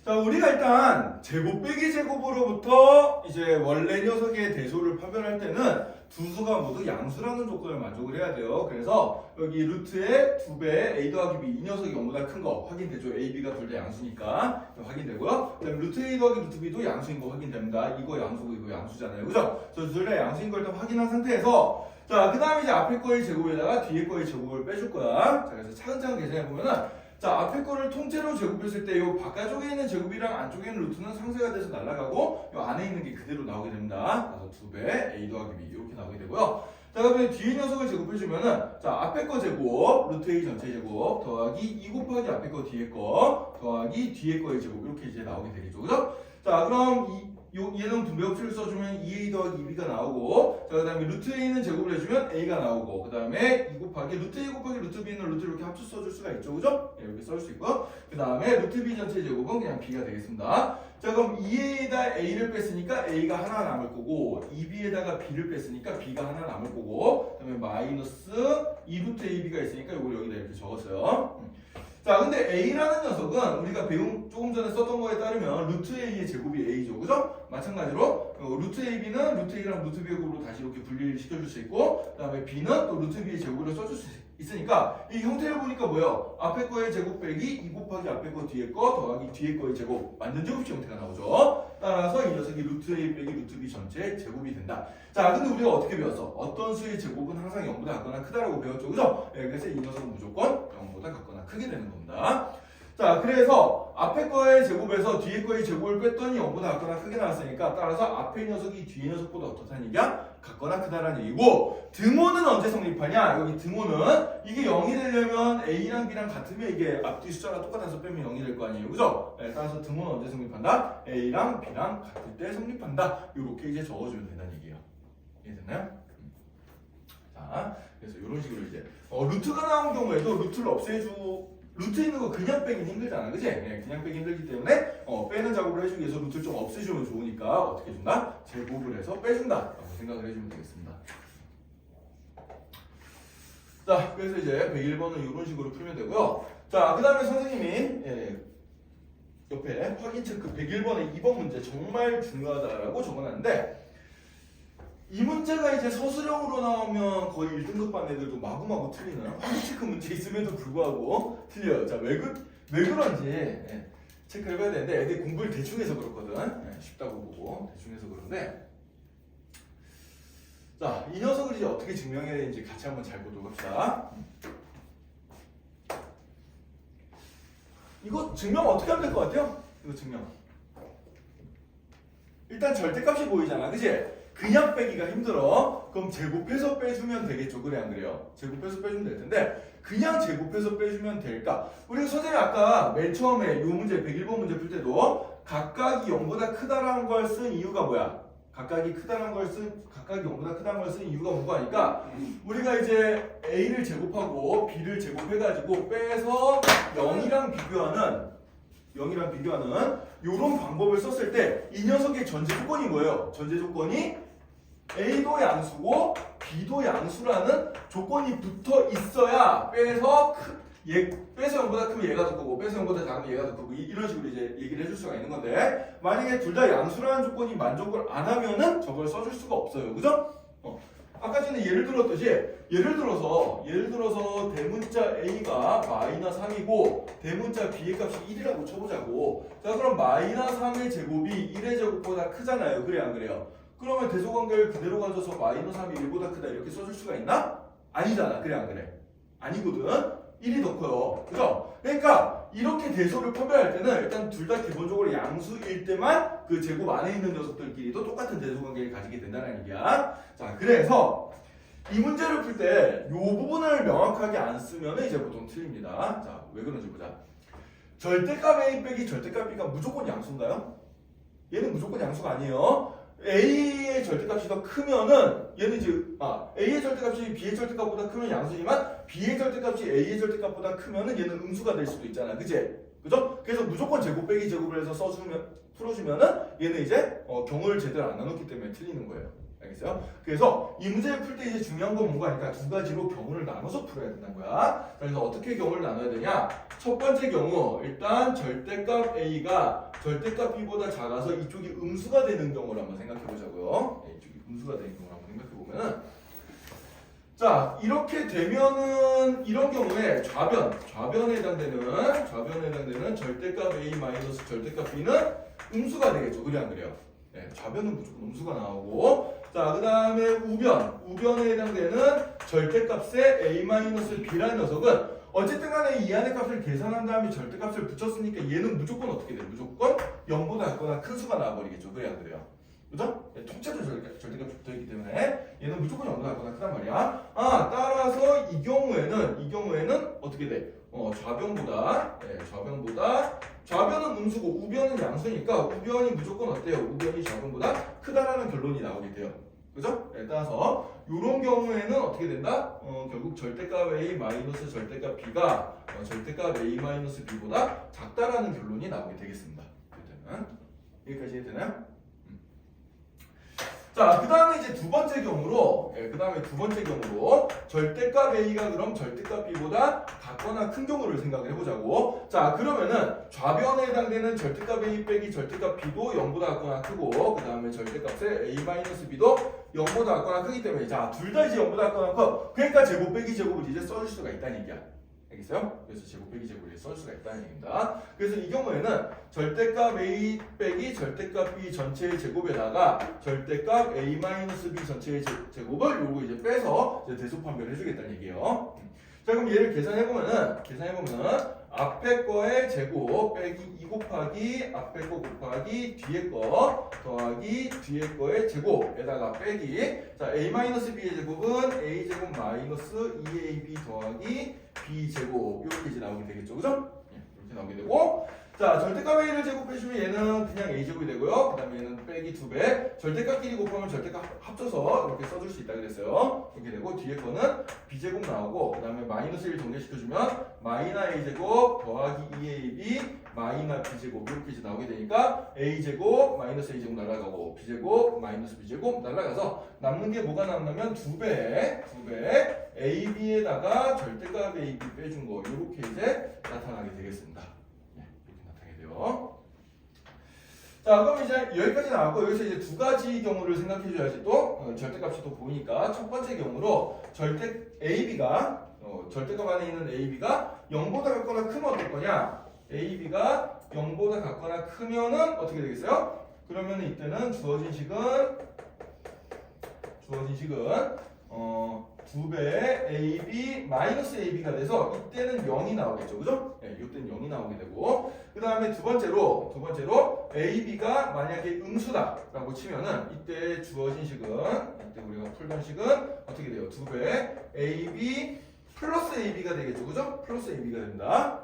자, 우리가 일단 제곱 빼기 제곱으로부터 이제 원래 녀석의 대소를 판별할 때는 두 수가 모두 양수라는 조건을 만족을 해야 돼요. 그래서 여기 루트의 2배 a 더하기 b 이 녀석이 0보다 큰 거 확인되죠. a, b가 둘 다 양수니까 확인되고요. 그다음에 루트 a 더하기 루트 b도 양수인 거 확인됩니다. 이거 양수고 이거 양수잖아요. 그죠? 그래서 둘 다 양수인 걸 일단 확인한 상태에서 자, 그 다음에 이제 앞에 거의 제곱에다가 뒤에 거의 제곱을 빼줄 거야. 자, 그래서 차근차근 계산해 보면은 자, 앞에 거를 통째로 제곱했을 때 요 바깥쪽에 있는 제곱이랑 안쪽에 있는 루트는 상쇄가 돼서 날아가고 요 안에 있는 게 그대로 나오게 됩니다. 그래서 2배 a 더하기 b 이렇게 나오게 되고요. 자, 그러면 뒤에 녀석을 제곱해주면은 자, 앞에 거 제곱 루트 a 전체 제곱 더하기 2 곱하기 앞에 거 뒤에 거 더하기 뒤에 거의 제곱 이렇게 이제 나오게 되겠죠. 그죠? 자, 그럼 얘는 분배법칙을 써주면 2a 더하기 2b가 나오고 자, 그 다음에 루트 a는 제곱을 해주면 a가 나오고 그 다음에 2 곱하기 루트 a 곱하기 루트 b는 루트 이렇게 합쳐 써줄 수가 있죠. 그죠? 네, 이렇게 써줄 수 있고요. 그 다음에 루트 b 전체 제곱은 그냥 b가 되겠습니다. 자, 그럼 2a에다 a를 뺐으니까 a가 하나 남을 거고 2b에다가 b를 뺐으니까 b가 하나 남을 거고 그 다음에 마이너스 2루트 ab가 있으니까 이걸 여기다 이렇게 적었어요. 자, 근데 a라는 녀석은 우리가 조금 전에 썼던 거에 따르면 루트 a의 제곱이 a죠. 그죠? 마찬가지로 루트 ab는 루트 a랑 루트 b의 곱으로 다시 이렇게 분리를 시켜줄 수 있고 그 다음에 b는 또 루트 b의 제곱으로 써줄 수 있으니까 이 형태를 보니까 뭐예요? 앞에 거의 제곱 빼기 2 곱하기 앞에 거 뒤에 거 더하기 뒤에 거의 제곱 완전 제곱식 형태가 나오죠. 따라서 이 녀석이 루트 a 빼기 루트 b 전체 제곱이 된다. 자, 근데 우리가 어떻게 배웠어? 어떤 수의 제곱은 항상 0보다 같거나 크다라고 배웠죠. 그죠? 네, 그래서 이 녀석은 무조건 0보다 같거나 크게 되는 겁니다. 자, 그래서 앞에 거의 제곱에서 뒤에 거의 제곱을 뺐더니 0보다 같거나 크게 나왔으니까 따라서 앞에 녀석이 뒤에 녀석보다 어떻다는 얘기야? 같거나 크다라는 얘기고 등호는 언제 성립하냐? 여기 등호는 이게 0이 되려면 a랑 b랑 같으면 이게 앞뒤 숫자가 똑같아서 빼면 0이 될 거 아니에요. 그죠? 네, 따라서 등호는 언제 성립한다? a랑 b랑 같을 때 성립한다. 이렇게 이제 적어주면 된다는 얘기예요. 이해됐나요? 자, 그래서 이런 식으로 이제 루트가 나온 경우에도 루트를 루트 있는 거 그냥 빼긴 힘들잖아, 그지? 네, 그냥 빼기 힘들기 때문에 빼는 작업을 해주기 위해서 루트를 좀 없애주면 좋으니까 어떻게 해준다? 제곱을 해서 빼준다 라고 생각을 해주면 되겠습니다. 자, 그래서 이제 101번은 이런 식으로 풀면 되고요. 자, 그 다음에 선생님이 옆에 확인 체크 101번의 2번 문제 정말 중요하다라고 적어놨는데 이 문제가 이제 서술형으로 나오면 거의 1등급 반 애들도 마구마구 틀리는 확인 체크 문제 있음에도 불구하고 틀려요. 자, 왜 그런지 체크를 해봐야 되는데 애들이 공부를 대충 해서 그렇거든. 쉽다고 보고 대충 해서 그런데 자, 이 녀석을 이제 어떻게 증명해야 되는지 같이 한번 잘 보도록 합시다. 이거 증명 어떻게 하면 될 것 같아요? 이거 증명 일단 절대값이 보이잖아, 그치? 그냥 빼기가 힘들어. 그럼 제곱해서 빼주면 되겠죠. 그래 안 그래요? 제곱해서 빼주면 될 텐데 그냥 제곱해서 빼주면 될까? 우리 선생님이 아까 맨 처음에 이 문제 101번 문제 풀 때도 각각이 0보다 크다라는 걸 쓴 이유가 뭐야? 각각이 0보다 크다는 걸 쓴 이유가 뭐가 하니까 우리가 이제 a를 제곱하고 b를 제곱해가지고 빼서 0이랑 비교하는 이런 방법을 썼을 때 이 녀석의 전제 조건이 뭐예요? 전제 조건이 A도 양수고 B도 양수라는 조건이 붙어 있어야 빼서 0보다 크면 얘가 더 크고 빼서 0보다 작으면 얘가 더 크고 이런 식으로 이제 얘기를 해줄 수가 있는 건데 만약에 둘 다 양수라는 조건이 만족을 안 하면은 저걸 써줄 수가 없어요. 그죠? 아까 전에 예를 들어서 대문자 A가 마이너스 3이고 대문자 B의 값이 1이라고 쳐보자고. 자, 그럼 마이너스 3의 제곱이 1의 제곱보다 크잖아요. 그래 안 그래요? 그러면 대소관계를 그대로 가져서 마이너스 3이 1보다 크다 이렇게 써줄 수가 있나? 아니잖아. 그래 안 그래? 아니거든. 1이 더 커요. 그죠? 그러니까 이렇게 대소를 판별할 때는 일단 둘 다 기본적으로 양수일 때만 그 제곱 안에 있는 녀석들끼리도 똑같은 대소관계를 가지게 된다는 얘기야. 자, 그래서 이 문제를 풀 때 이 부분을 명확하게 안 쓰면 이제 보통 틀립니다. 자, 왜 그런지 보자. 절대값 A 빼기 절대값 B가 무조건 양수인가요? 얘는 무조건 양수가 아니에요. A의 절대값이 더 크면은 얘는 이제 A의 절대값이 B의 절대값보다 크면 양수지만 B의 절대값이 A의 절대값보다 크면은 얘는 음수가 될 수도 있잖아, 그치? 그죠? 그래서 무조건 제곱 빼기 제곱을 해서 풀어주면은 얘는 이제 경우를 제대로 안 나눴기 때문에 틀리는 거예요. 알겠어요? 알겠어요? 그래서 이 문제를 풀 때 이제 중요한 건 뭔가 하니까 두 가지로 경우를 나눠서 풀어야 된다는 거야. 그래서 어떻게 경우를 나눠야 되냐? 첫 번째 경우 일단 절대값 A가 절대값 B보다 작아서 이쪽이 음수가 되는 경우를 한번 생각해 보자고요. 이쪽이 음수가 되는 경우를 한번 생각해 보면은 자 이렇게 되면은 이런 경우에 좌변에 해당되는 절대값 A 마이너스 절대값 B는 음수가 되겠죠. 그래 안 그래요? 네, 좌변은 무조건 음수가 나오고 자 그 다음에 우변에 해당되는 절대값의 A 마이너스 B라는 녀석은 어쨌든 간에 이 안의 값을 계산한 다음에 절대값을 붙였으니까 얘는 무조건 어떻게 돼요? 무조건 0보다 작거나 큰 수가 나와버리겠죠. 그래 안 그래요? 그죠? 통째로 절대값이 붙어있기 때문에 얘는 무조건 0보다 작거나 크단 말이야. 따라서 이 경우에는 어떻게 돼? 좌변은 음수고 우변은 양수니까 우변이 무조건 어때요? 우변이 좌변보다 크다라는 결론이 나오게 돼요. 그죠? 따라서 이런 경우에는 어떻게 된다? 결국 절대값 A 마이너스 절대값 B가 절대값 A 마이너스 B보다 작다라는 결론이 나오게 되겠습니다. 여기까지 되나요? 자, 그 다음에 이제 두 번째 경우로 절대값 A가 그럼 절대값 B보다 같거나 큰 경우를 생각을 해보자고. 자, 그러면은 좌변에 해당되는 절대값 A 빼기 절대값 B도 0보다 같거나 크고, 그 다음에 절대값의 A-B도 0보다 같거나 크기 때문에, 자, 둘 다 이제 0보다 같거나 커. 그러니까 제곱 빼기 제곱을 이제 써줄 수가 있다는 얘기야. 알겠어요? 그래서 제곱 빼기 제곱을 쓸 수가 있다는 얘기입니다. 그래서 이 경우에는 절대값 A 빼기 절대값 B 전체의 제곱에다가 절대값 A 마이너스 B 전체의 제곱을 요거 이제 빼서 이제 대소 판별을 해주겠다는 얘기예요. 자 그럼 얘를 계산해보면은 앞에 거의 제곱 빼기 2 곱하기 앞에 거 곱하기 뒤에 거 더하기 뒤에 거의 제곱에다가 빼기 자 A-B의 제곱은 A제곱 마이너스 2AB 더하기 B제곱 이렇게 이제 나오게 되겠죠. 그죠? 이렇게 나오게 되고 자 절대값 A를 제곱해주면 얘는 그냥 A제곱이 되고요. 그 다음에 얘는 빼기 2배 절대값끼리 곱하면 절대값 합쳐서 이렇게 써줄 수 있다 그랬어요. 이렇게 되고 뒤에 거는 B제곱 나오고 그 다음에 마이너스 1 전개시켜주면 마이너 A제곱 더하기 2AB 마이너 B제곱 이렇게 이제 나오게 되니까 A제곱 마이너스 A제곱 날아가고 B제곱 마이너스 B제곱 날아가서 남는 게 뭐가 남냐면 2배 AB에다가 절대값 AB 빼준 거 이렇게 이제 나타나게 되겠습니다. 자 그럼 이제 여기까지 나왔고 여기서 이제 두 가지 경우를 생각해 줘야지 또 절대값이 또 보이니까 첫 번째 경우로 절대값 안에 있는 AB가 0보다 같거나 크면 어떨 거냐 AB가 0보다 같거나 크면은 어떻게 되겠어요? 그러면 이때는 주어진 식은 2배 AB 마이너스 AB가 돼서 이때는 0이 나오겠죠. 그죠? 네, 이때는 0이 나오게 되고 그 다음에 두 번째로 AB가 만약에 음수다라고 치면은 이때 주어진 식은 이때 우리가 풀던 식은 어떻게 돼요? 2배 AB 플러스 AB가 되겠죠. 그죠? 플러스 AB가 된다.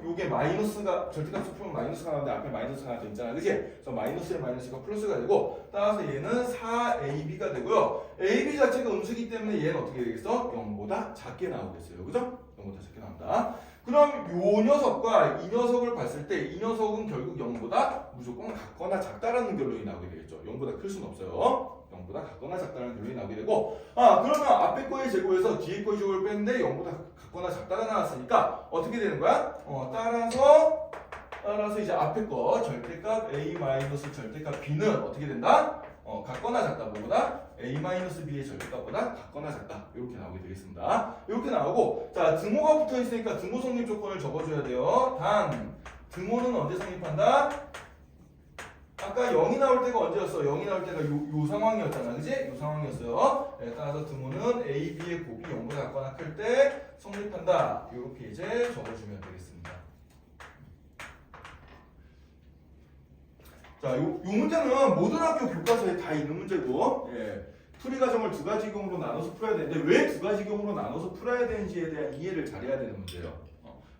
요게 마이너스가 절대값을 풀면 마이너스가 나오는데 앞에 마이너스가 하나 더 있잖아. 그치? 그래서 마이너스에 마이너스가 플러스가 되고 따라서 얘는 4AB가 되고요. AB 자체가 음수기 때문에 얘는 어떻게 되겠어? 0보다 작게 나오겠어요. 그죠? 0보다 작게 나온다. 그럼 요 녀석과 이 녀석을 봤을 때 이 녀석은 결국 0보다 무조건 같거나 작다라는 결론이 나오게 되겠죠. 0보다 클 수는 없어요. 0보다 같거나 작다라는 결론이 나오게 되고 그러면 앞에 거의 제곱에서 뒤에 거의 제곱을 뺐는데 0보다 같거나 작다가 나왔으니까 어떻게 되는 거야? 따라서 이제 앞에 거 절대값 A 마이너스 절대값 B는 어떻게 된다? 같거나 작다 뭐보다 A 마이너스 B의 절대값보다 같거나 작다 이렇게 나오게 되겠습니다. 이렇게 나오고 자 등호가 붙어 있으니까 등호 성립 조건을 적어줘야 돼요. 단 등호는 언제 성립한다? 아까 0이 나올 때가 언제였어? 0이 나올 때가 요 상황이었잖아. 그지? 요 상황이었어요. 네, 따라서 등호는 A, B의 곱이 0보다 같거나 클 때 성립한다. 이렇게 이제 적어주면 되겠습니다. 자, 요 문제는 모든 학교 교과서에 다 있는 문제고, 풀이 과정을 두 가지 경우로 나눠서 풀어야 되는데, 왜 두 가지 경우로 나눠서 풀어야 되는지에 대한 이해를 잘해야 되는 문제예요.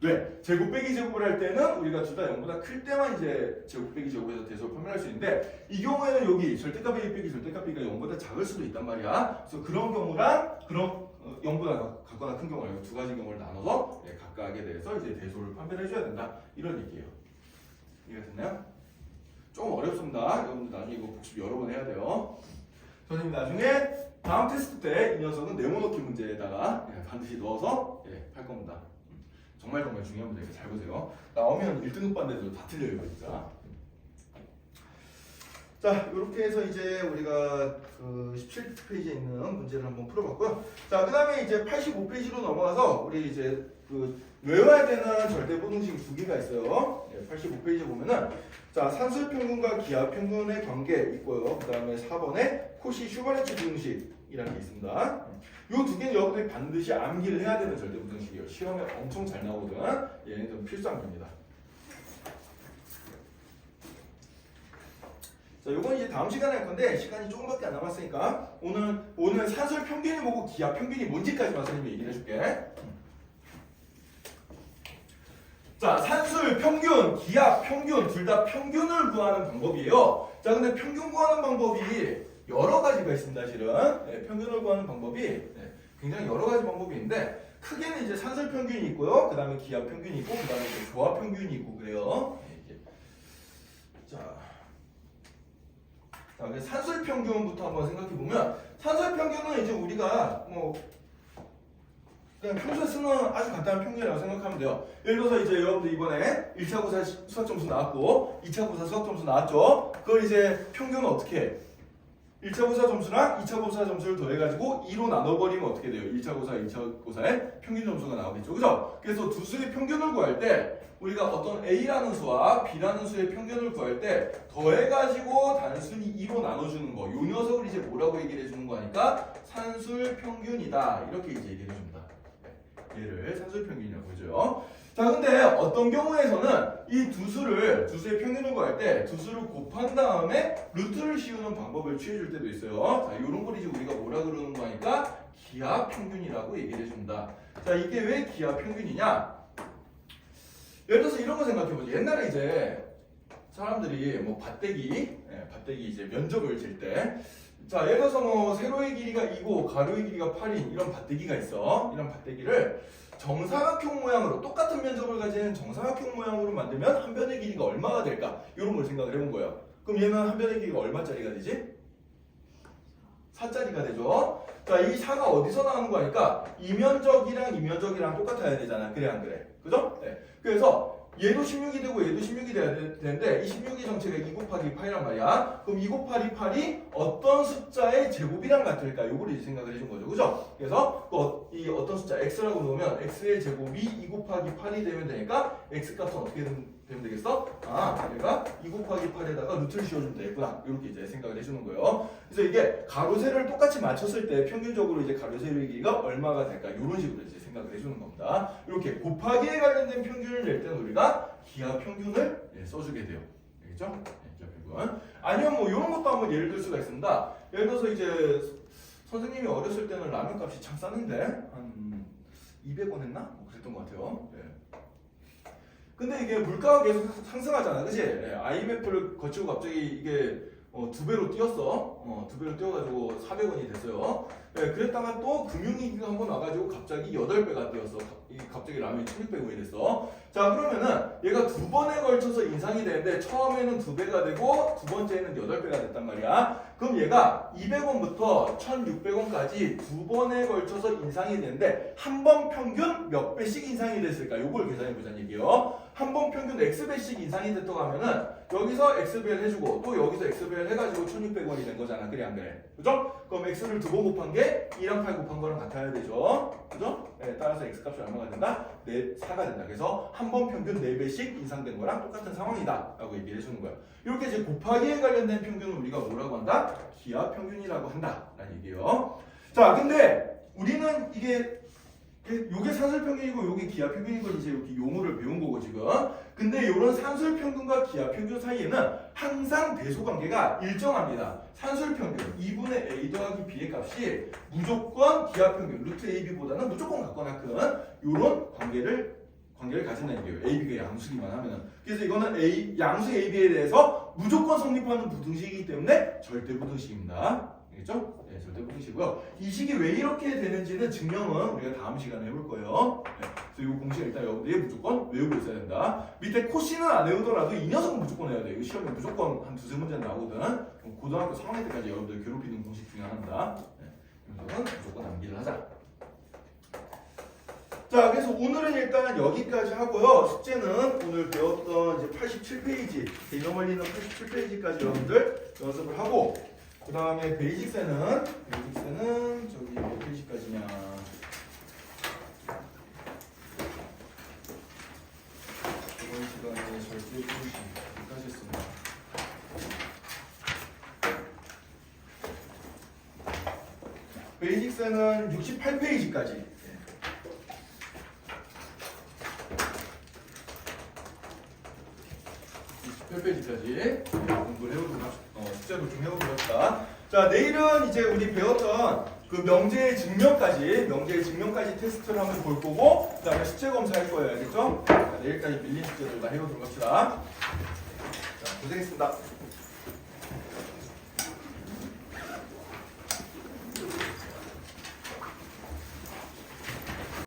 왜? 제곱 빼기 제곱을 할 때는 우리가 둘 다 0보다 클 때만 이제 제곱 빼기 제곱에서 대소를 판별할 수 있는데 이 경우에는 여기 절대값 A 빼기 절대값 B가 0보다 작을 수도 있단 말이야. 그래서 그런 경우랑 그런 0보다 같거나 큰 경우 두 가지 경우를 나눠서 각각에 대해서 이제 대소를 판별해 줘야 된다. 이런 얘기예요. 이해가 됐나요? 조금 어렵습니다. 여러분들 나중에 이거 복습 여러 번 해야 돼요. 선생님 나중에 다음 테스트 때 이 녀석은 네모넣기 문제에다가 반드시 넣어서 할 겁니다. 정말 중요한 문제니까 잘 보세요. 나오면 1등급 반대도 다 틀려요, 진짜. 자, 이렇게 해서 이제 우리가 그 17페이지에 있는 문제를 한번 풀어봤고요. 자, 그 다음에 이제 85페이지로 넘어가서 우리 이제 그 외워야 되는 절대부등식 두 개가 있어요. 85페이지 보면은 자, 산술평균과 기하평균의 관계 있고요. 그 다음에 4번에 코시-슈바르츠 부등식이라는 게 있습니다. 이 두 개는 여러분들이 반드시 암기를 해야 되는 절대부등식이에요. 시험에 엄청 잘 나오거든. 얘는 좀 필수암기입니다. 자, 요건 이제 다음 시간에 할 건데 시간이 조금밖에 안 남았으니까 오늘 산술 평균이 뭐고 기하 평균이 뭔지까지만 선생님이 얘기를 해줄게. 자, 산술 평균, 기하 평균 둘 다 평균을 구하는 방법이에요. 자, 근데 평균 구하는 방법이 여러 가지가 있습니다, 실은. 평균을 구하는 방법이 굉장히 여러 가지 방법이 있는데 크게는 이제 산술 평균이 있고요. 그 다음에 기하 평균이 있고, 그 다음에 조합 평균이 있고 그래요. 자, 산술 평균부터 한번 생각해 보면 산술 평균은 이제 우리가 그냥 평소에 쓰는 아주 간단한 평균이라고 생각하면 돼요. 예를 들어서 이제 여러분들 이번에 1차 고사 수학 점수 나왔고 2차 고사 수학 점수 나왔죠. 그걸 이제 평균은 어떻게 해? 1차 고사 점수랑 2차 고사 점수를 더해가지고 2로 나눠버리면 어떻게 돼요? 1차 고사, 2차 고사의 평균 점수가 나오겠죠. 그죠? 그래서 두 수의 평균을 구할 때 우리가 어떤 A라는 수와 B라는 수의 평균을 구할 때 더해가지고 단순히 2로 나눠주는 거. 요 녀석을 이제 뭐라고 얘기를 해주는 거니까 산술 평균이다. 이렇게 이제 얘기를 해줍니다. 얘를 산술 평균이라고 해줘요. 자, 근데 어떤 경우에서는 이 두 수의 평균을 구할 때 두 수를 곱한 다음에 루트를 씌우는 방법을 취해줄 때도 있어요. 자, 요런 걸 이제 우리가 뭐라 그러는 거니까 기하 평균이라고 얘기를 해줍니다. 자, 이게 왜 기하 평균이냐? 예를 들어서 이런 거 생각해보죠. 옛날에 이제 사람들이 뭐 밭대기 이제 면적을 잴 때, 자, 예를 들어서 뭐 세로의 길이가 2고 가로의 길이가 8인 이런 밭대기가 있어. 이런 밭대기를 정사각형 모양으로 똑같은 면적을 가진 정사각형 모양으로 만들면 한 변의 길이가 얼마가 될까? 이런 걸 생각을 해본 거예요. 그럼 얘는 한 변의 길이가 얼마짜리가 되지? 4짜리가 되죠. 자, 이 4가 어디서 나오는 거니까 이 면적이랑 똑같아야 되잖아. 그래 안 그래? 그죠? 네. 그래서 얘도 16이 되고 얘도 16이 돼야 되는데 이 16의 정체가 2 곱하기 8이란 말이야. 그럼 2 곱하기 8이 어떤 숫자의 제곱이랑 같을까? 요거를 이제 생각을 해준 거죠. 그죠? 그래서 이 어떤 숫자 x라고 놓으면 x의 제곱이 2 곱하기 8이 되면 되니까 x 값은 어떻게 되면 되겠어? 얘가 2 곱하기 8에다가 루트를 씌워주면 되겠구나. 이렇게 이제 생각을 해주는 거예요. 그래서 이게 가로 세로를 똑같이 맞췄을 때 평균적으로 이제 가로 세로의 길이가 얼마가 될까? 이런 식으로 이제 생각을 해주는 겁니다. 이렇게 곱하기에 관련된 평균을 낼 때는 우리가 기하 평균을 써주게 돼요. 알겠죠? 기하 평균. 아니면 뭐 이런 것도 한번 예를 들 수가 있습니다. 예를 들어서 이제 선생님이 어렸을 때는 라면 값이 참 쌌는데 한 200원 했나? 뭐 그랬던 것 같아요. 근데 이게 물가가 계속 상승하잖아, 그치? IMF를 거치고 갑자기 이게 2배로 뛰었어. 2배로 뛰어가지고 400원이 됐어요. 그랬다가 또 금융위기가 한번 와가지고 갑자기 8배가 뛰었어. 갑자기 라면이 1600원이 됐어. 자, 그러면은 얘가 두 번에 걸쳐서 인상이 되는데 처음에는 2배가 되고 두 번째는 8배가 됐단 말이야. 그럼 얘가 200원부터 1600원까지 두 번에 걸쳐서 인상이 되는데 한 번 평균 몇 배씩 인상이 됐을까? 요걸 계산해 보자는 얘기예요. 한 번 평균 X배씩 인상이 됐다고 하면은 여기서 X배를 해주고 또 여기서 X배를 해가지고 1600원이 된 거잖아. 그래 안 그래? 그죠? 그럼 X를 두 번 곱한 게 2랑 8 곱한 거랑 같아야 되죠. 그죠? 따라서 X 값이 얼마가 된다? 4가 된다. 그래서 한 번 평균 4배씩 인상된 거랑 똑같은 상황이다 라고 얘기를 해주는 거예요. 이렇게 이제 곱하기에 관련된 평균을 우리가 뭐라고 한다? 기하 평균이라고 한다 라는 얘기예요. 자, 근데 우리는 요게 산술평균이고 요게 기하평균이고 이제 이렇게 용어를 배운 거고 지금. 근데 요런 산술평균과 기하평균 사이에는 항상 배수관계가 일정합니다. 산술평균 2분의 a 더하기 b의 값이 무조건 기하평균 루트 ab보다는 무조건 같거나 큰 요런 관계를 가진다는 얘기예요. AB가 양수기만 하면은. 그래서 이거는 양수 AB에 대해서 무조건 성립하는 부등식이기 때문에 절대부등식입니다. 알겠죠? 네, 절대부등식이고요. 이 식이 왜 이렇게 되는지는 증명은 우리가 다음 시간에 해볼 거예요. 그래서 이 공식 일단 여러분들이 무조건 외우고 있어야 된다. 밑에 코씨는 안 외우더라도 이 녀석은 무조건 해야 돼. 이거 시험에 무조건 한 두세 문제 나오거든. 고등학교 3학년 때까지 여러분들 괴롭히는 공식 중에 자, 그래서 오늘은 일단 여기까지 하고요. 숙제는 오늘 배웠던 이제 87페이지, 개념원리는 87페이지까지 여러분들 연습을 하고, 그 다음에 베이직세는 저기 몇 페이지까지냐. 이번 시간에 절대 분식 여기까지 했습니다. 베이직세는 68페이지까지. 8페이지까지 공부를 해보도록 숙제도 좀 해보도록 합시다. 자, 내일은 이제 우리 배웠던 그 명제의 증명까지 테스트를 한번 볼 거고, 그 다음에 수체 검사할 거예요. 알겠죠? 자, 내일까지 밀린 숙제들 다 해보도록 합시다. 자, 고생했습니다.